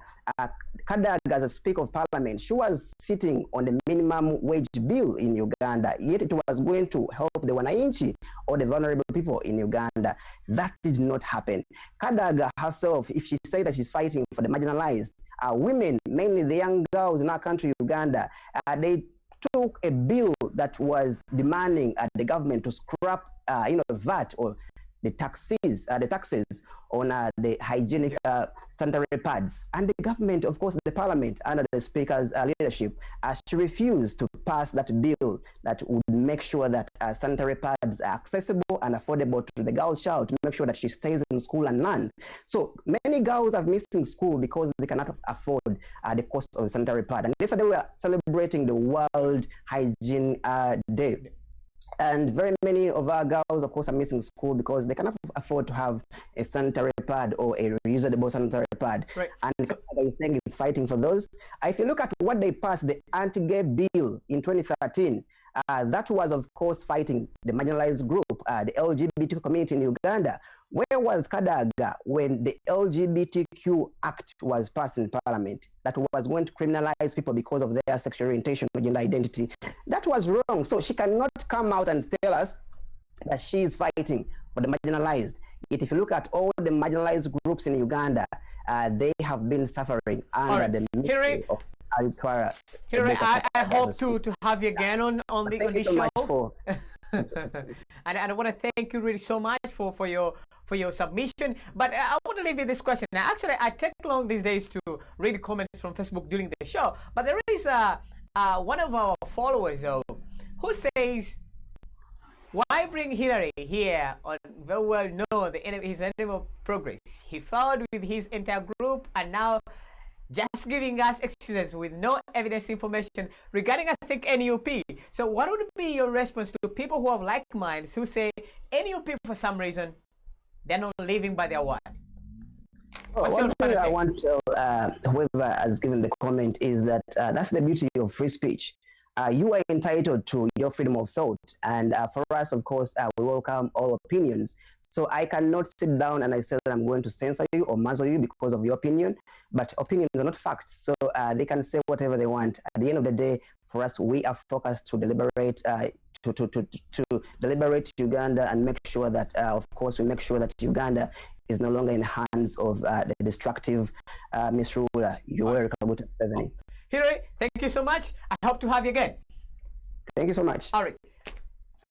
Kadaga, as a Speaker of Parliament, she was sitting on the minimum wage bill in Uganda, yet it was going to help the wananchi or the vulnerable people in Uganda. That did not happen. Kadaga herself, if she said that she's fighting for the marginalized, women, mainly the young girls in our country, Uganda, they took a bill that was demanding the government to scrap, VAT or the taxes on the hygienic sanitary pads. And the government, of course, the parliament, under the speaker's leadership, she refused to pass that bill that would make sure that sanitary pads are accessible and affordable to the girl child, to make sure that she stays in school and learn. So many girls are missing school because they cannot afford the cost of a sanitary pad. And yesterday we are celebrating the World Hygiene Day. And very many of our girls, of course, are missing school because they cannot afford to have a sanitary pad or a reusable sanitary pad. Right. And the saying is fighting for those. If you look at what they passed, the anti-gay bill in 2013, that was, of course, fighting the marginalized group, the LGBT community in Uganda. Where was Kadaga when the LGBTQ Act was passed in Parliament that was going to criminalize people because of their sexual orientation or gender identity? That was wrong. So she cannot come out and tell us that she is fighting for the marginalized. Yet if you look at all the marginalized groups in Uganda, they have been suffering under the ministry of Altwara. I hope to have you again on the show. Much for and I want to thank you really so much for your submission. But I want to leave you this question. Now, actually, I take long these days to read comments from Facebook during the show. But there is one of our followers who says, "Why bring Hillary here on very well know his enemy of progress? He failed with his entire group, and now just giving us excuses with no evidence information regarding, I think, NUP." So what would be your response to people who have like minds who say NUP for some reason they're not living by their word? One thing I want to tell whoever has given the comment is that that's the beauty of free speech. You are entitled to your freedom of thought, and for us, of course, we welcome all opinions. So I cannot sit down and I say that I'm going to censor you or muzzle you because of your opinion, but opinions are not facts. So they can say whatever they want. At the end of the day, for us, we are focused to deliberate, to deliberate Uganda and make sure that, of course, we make sure that Uganda is no longer in the hands of the destructive misruler, Yoweri Kaguta Museveni. Hilary, thank you so much. I hope to have you again. Thank you so much. All right.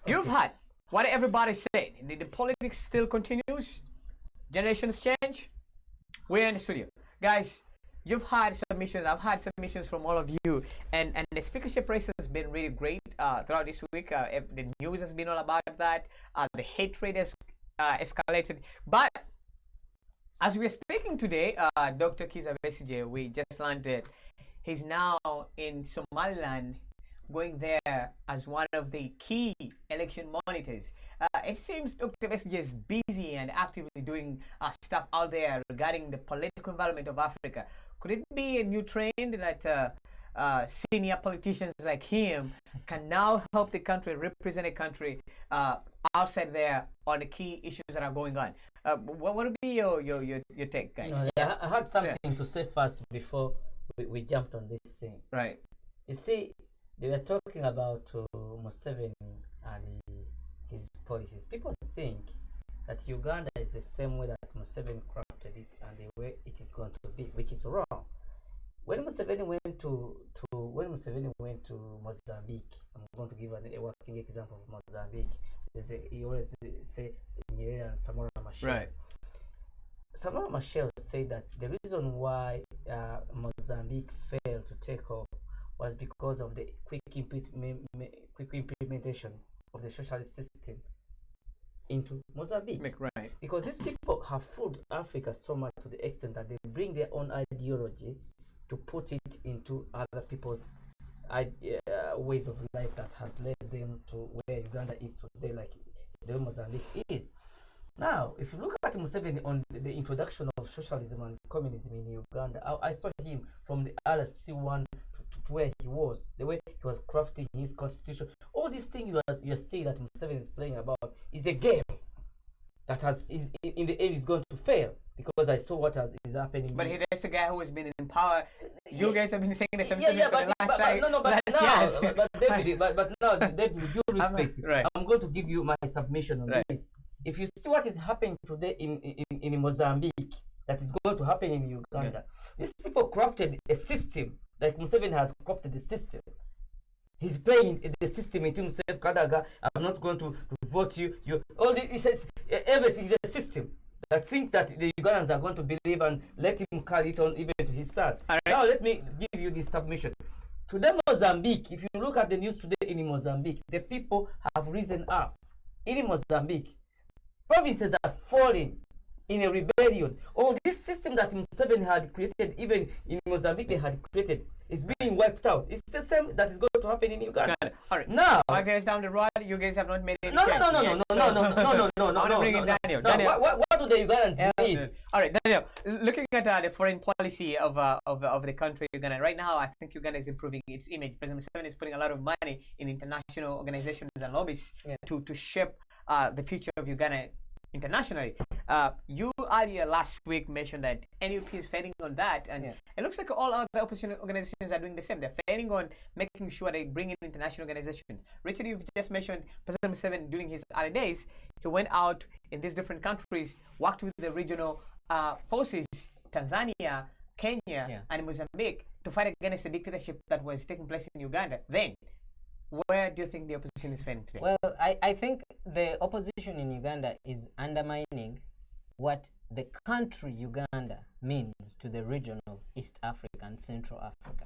You've heard what everybody said. The politics still continues. Generations change. We're in the studio. Guys, you've had submissions. I've had submissions from all of you. And the speakership race has been really great throughout this week. The news has been all about that. The hatred has escalated. But as we're speaking today, Dr. Kizza Besigye, we just learned that he's now in Somaliland, going there as one of the key election monitors. It seems Dr. Besigye is busy and actively doing stuff out there regarding the political environment of Africa. Could it be a new trend that senior politicians like him can now help the country, represent a country outside there on the key issues that are going on? What would be your take, guys? No, yeah, I had something to say first before we jumped on this thing. Right. You see, they were talking about Museveni and his policies. People think that Uganda is the same way that Museveni crafted it and the way it is going to be, which is wrong. When Museveni went to Mozambique, I'm going to give a working example of Mozambique. He always say Nyerere and Samora Machel. Right. Samora Machel said that the reason why Mozambique failed to take off was because of the quick implementation of the socialist system into Mozambique. Right. Because these people have fooled Africa so much to the extent that they bring their own ideology to put it into other people's ways of life that has led them to where Uganda is today, like the way Mozambique is. Now, if you look at Museveni on the introduction of socialism and communism in Uganda, I saw him from the RC1 to where he was, the way he was crafting his constitution. All these things you are saying that Museveni is playing about is a game that in the end is going to fail, because I saw what is happening. But that's a guy who has been in power. You guys have been saying the same thing but David, but now, David, with due respect, I'm going to give you my submission on this. If you see what is happening today in Mozambique, that is going to happen in Uganda, these people crafted a system, like Museveni has crafted a system. He's playing the system into himself. Kadaga, I'm not going to vote you. All this, everything is a system that think that the Ugandans are going to believe and let him carry it on even to his son. Now let me give you this submission. Today, Mozambique, if you look at the news today in Mozambique, the people have risen up. In Mozambique, provinces are falling in a rebellion. All this system that Museveni had created, even in Mozambique they had created, is being wiped out. It's the same that is going to happen in Uganda. All right. Now, 5 years down the road, you guys have not made any no. change. I want to bring in Daniel. What do the Ugandans need? All right, Daniel. Looking at the foreign policy of the country Uganda right now, I think Uganda is improving its image. President Museveni is putting a lot of money in international organizations and lobbies to shape the future of Uganda internationally. You earlier last week mentioned that NUP is failing on that, and it looks like all other opposition organizations are doing the same. They're failing on making sure they bring in international organizations. Richard, you've just mentioned President Museveni during his early days. He went out in these different countries, worked with the regional forces, Tanzania, Kenya, and Mozambique, to fight against the dictatorship that was taking place in Uganda. Then, where do you think the opposition is failing today? Well, I think the opposition in Uganda is undermining what the country Uganda means to the region of East Africa and Central Africa.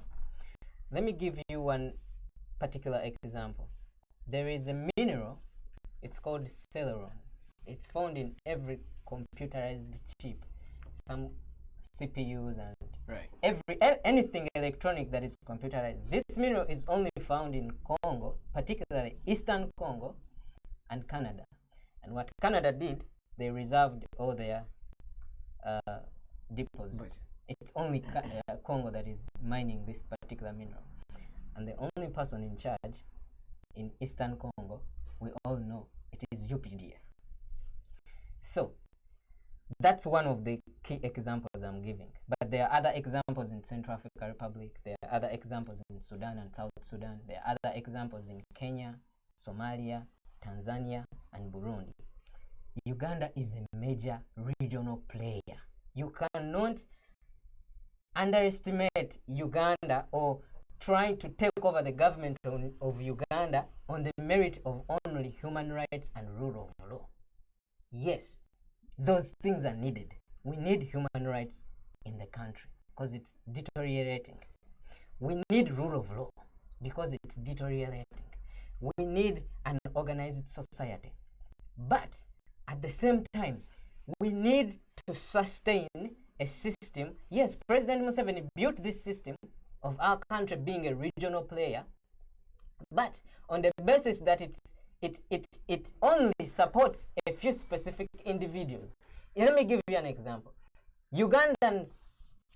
Let me give you one particular example. There is a mineral, it's called celeron. It's found in every computerized chip, some CPUs and anything electronic that is computerized. This mineral is only found in Congo, particularly Eastern Congo and Canada. And what Canada did, they reserved all their deposits. It's only Congo that is mining this particular mineral. And the only person in charge in Eastern Congo, we all know, it is UPDF. So, that's one of the key examples I'm giving. But there are other examples in Central African Republic. There are other examples in Sudan and South Sudan. There are other examples in Kenya, Somalia, Tanzania, and Burundi. Uganda is a major regional player. You cannot underestimate Uganda or trying to take over the government of Uganda on the merit of only human rights and rule of law. Yes, those things are needed. We need human rights in the country because it's deteriorating. We need rule of law because it's deteriorating. We need an organized society. But at the same time, we need to sustain a system. Yes, President Museveni built this system of our country being a regional player, but on the basis that it only supports a few specific individuals. Let me give you an example. Ugandans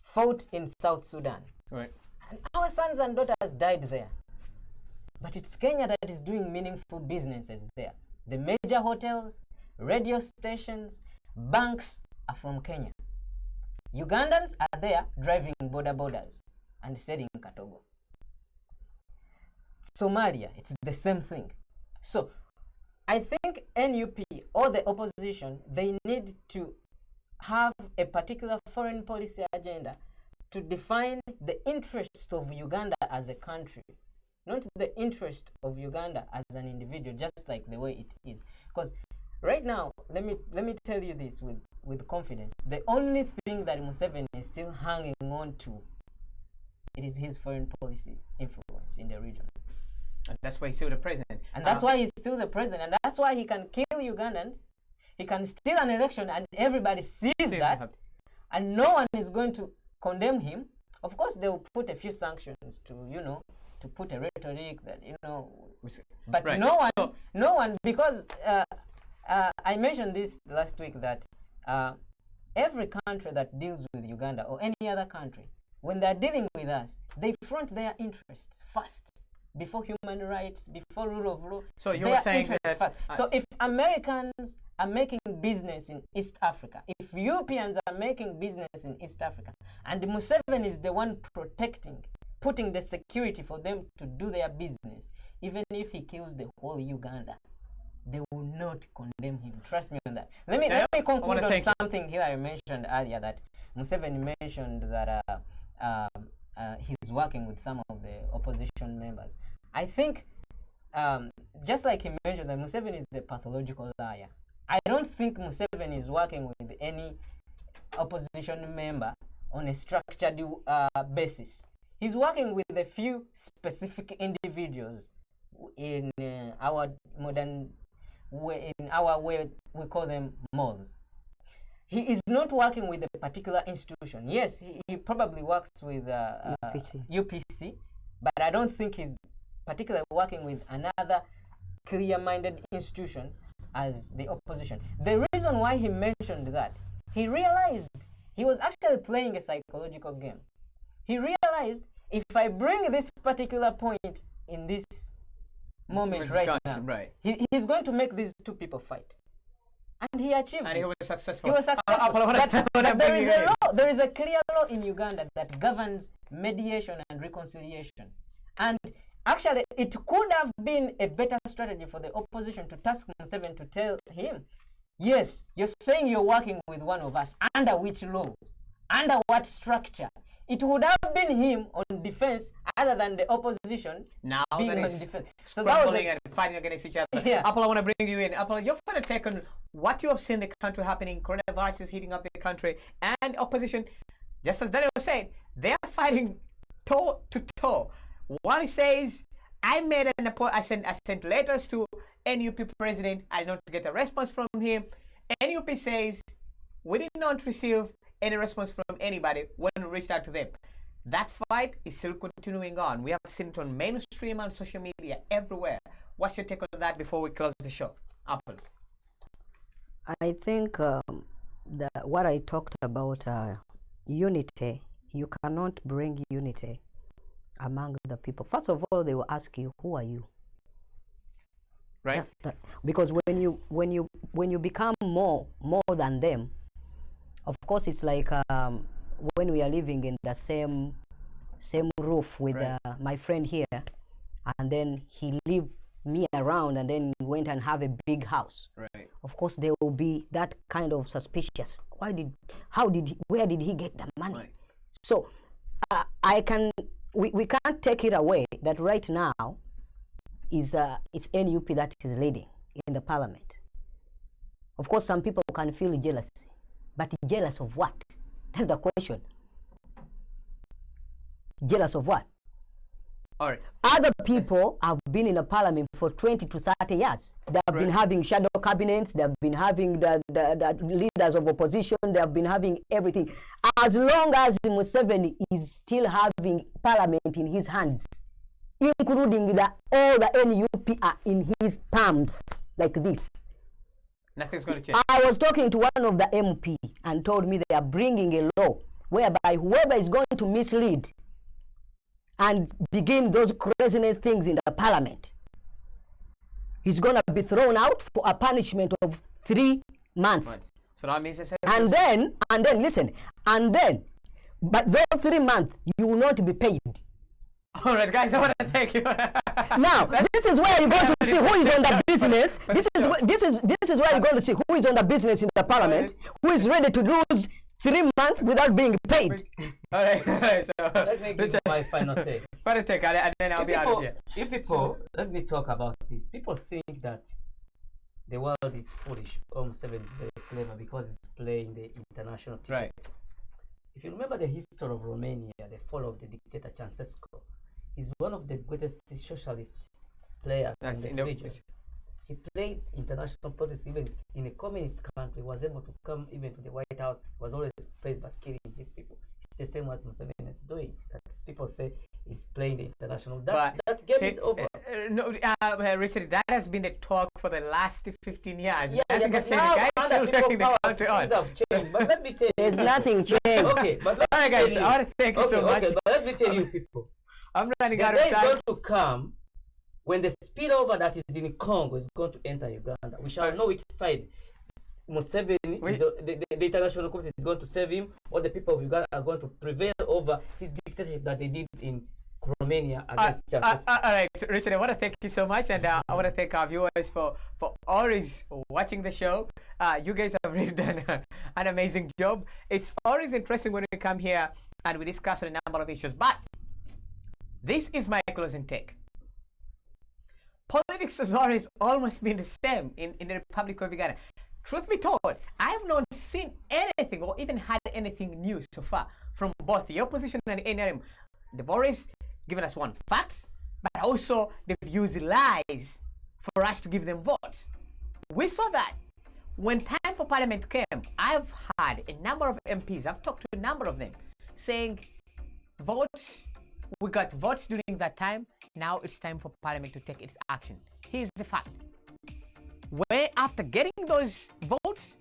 fought in South Sudan. Right. And our sons and daughters died there. But it's Kenya that is doing meaningful businesses there. The major hotels, radio stations, banks are from Kenya. Ugandans are there driving borders and selling katogo. Somalia, it's the same thing. So I think NUP or the opposition, they need to have a particular foreign policy agenda to define the interest of Uganda as a country, not the interest of Uganda as an individual, just like the way it is. Because right now, let me tell you this with confidence. The only thing that Museveni is still hanging on to, it is his foreign policy influence in the region. And that's why he's still the president. And that's why he's still the president. And that's why he can kill Ugandans. He can steal an election and everybody sees that. And no one is going to condemn him. Of course, they will put a few sanctions to, to put a rhetoric that, but right. No one, because I mentioned this last week that every country that deals with Uganda or any other country, when they're dealing with us, they front their interests first. Before human rights, before rule of law. So you were saying that first. So if Americans are making business in East Africa, if Europeans are making business in East Africa, and Museveni is the one protecting, putting the security for them to do their business, even if he kills the whole Uganda, they will not condemn him. Trust me on that. Let me conclude on something Hillary mentioned earlier, that Museveni mentioned that he's working with some of the opposition members. I think, just like he mentioned, that Museveni is a pathological liar. I don't think Museveni is working with any opposition member on a structured basis. He's working with a few specific individuals in our modern way, in our way we call them moles. He is not working with a particular institution. Yes, he probably works with UPC, but I don't think he's particularly working with another clear-minded institution as the opposition. The reason why he mentioned that, he realized he was actually playing a psychological game. He realized, if I bring this particular point in this moment right now, he's going to make these two people fight. And he achieved it. And he was successful. He was successful. But there is a clear law in Uganda that governs mediation and reconciliation. And actually, it could have been a better strategy for the opposition to task Museveni to tell him, yes, you're saying you're working with one of us. Under which law? Under what structure? It would have been him on defense other than the opposition now being on defense. So scrambling and fighting against each other. Yeah. Apple, I want to bring you in. Apple, you've got a take on what you have seen the country happening, coronavirus is heating up the country, and opposition, just as Daniel was saying, they're fighting toe to toe. One says, I made an appointment, I sent letters to NUP president, I did not get a response from him. NUP says, we did not receive any response from anybody when we reached out to them. That fight is still continuing on. We have seen it on mainstream and social media everywhere. What's your take on that before we close the show? Apple. I think what I talked about, unity, you cannot bring unity among the people. First of all, they will ask you, who are you? Right. Because when you become more than them, of course, it's like when we are living in the same roof with my friend here, and then he leave me around, and then went and have a big house. Right. of course there will be that kind of suspicious. Where did he get the money? Right. So we can't take it away that right now it's NUP that is leading in the parliament. Of course, some people can feel jealous, but jealous of what? That's the question. Jealous of what? All right. Other people have been in the parliament for 20 to 30 years. They have been having shadow cabinets. They have been having the leaders of opposition. They have been having everything. As long as Museveni is still having parliament in his hands, including all the NUP are in his palms like this. Nothing's going to change. I was talking to one of the MP and told me they are bringing a law whereby whoever is going to mislead and begin those craziness things in the parliament, he's going to be thrown out for a punishment of 3 months. So that means and then listen, but those 3 months you will not be paid. All right, guys, I want to thank you. Now, this is where you're going to see who is on the business. This is where you're going to see who is on the business in the parliament, who is ready to lose 3 months without being paid. All right. So let me give my final take. Final take, and then I'll be out of here. If people, let me talk about this. People think that the world is foolish. Museveni is very clever because he's playing the international ticket. Right. If you remember the history of Romania, the fall of the dictator Ceausescu, he's one of the greatest socialist players in the region. He played international politics even in a communist country, was able to come even to the White House, was always praised by killing his people. It's the same as Museveni is doing. That people say he's playing the international. That game is over. No, Richard, that has been the talk for the last 15 years. Yeah, but now other people have changed. But let me tell you. There's nothing changed. Okay, but all right, guys, I want to thank you so much. Okay, but let me tell you people. I'm running out of time. The day is going to come when the spillover that is in Congo is going to enter Uganda. We shall know which side Museveni, the international community is going to save him, or the people of Uganda are going to prevail over his dictatorship that they did in Romania against Ceausescu. All right, Richard, I want to thank you so much, and I want to thank our viewers for always watching the show. You guys have really done an amazing job. It's always interesting when we come here and we discuss a number of issues, but this is my closing take. Politics has almost been the same in the Republic of Uganda. Truth be told, I have not seen anything or even had anything new so far from both the opposition and the NRM. They've always given us facts, but also they've used lies for us to give them votes. We saw that when time for parliament came. I've had a number of MPs, I've talked to a number of them, saying votes, we got votes during that time, now it's time for parliament to take its action. Here's the fact. Where after getting those votes,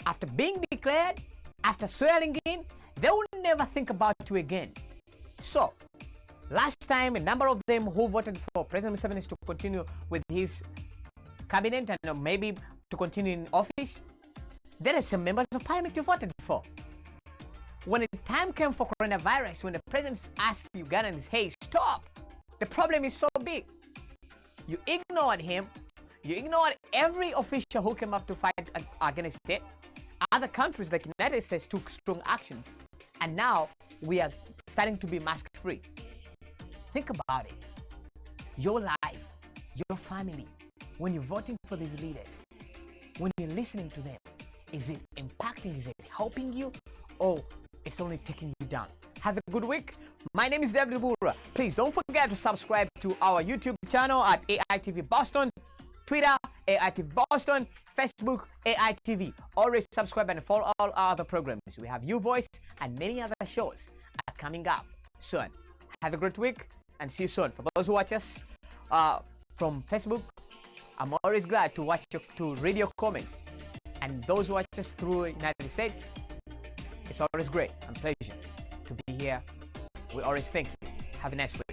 after being declared, after swearing in, they will never think about you again. So, last time, a number of them who voted for President Museveni to continue with his cabinet and maybe to continue in office, there are some members of parliament who voted for. When the time came for coronavirus, when the president asked Ugandans, hey, stop, the problem is so big, you ignored him. You ignored every official who came up to fight against it. Other countries like the United States took strong action. And now we are starting to be mask-free. Think about it. Your life, your family, when you're voting for these leaders, when you're listening to them, is it impacting, is it helping you, or it's only taking you down? Have a good week. My name is David Bura. Please don't forget to subscribe to our YouTube channel at AITV Boston, Twitter, AITV Boston, Facebook, AITV. Always subscribe and follow all our other programs. We have You Voice and many other shows are coming up soon. Have a great week and see you soon. For those who watch us from Facebook, I'm always glad to read your comments. And those who watch us through the United States, it's always great and pleasure to be here. We always thank you. Have a nice week.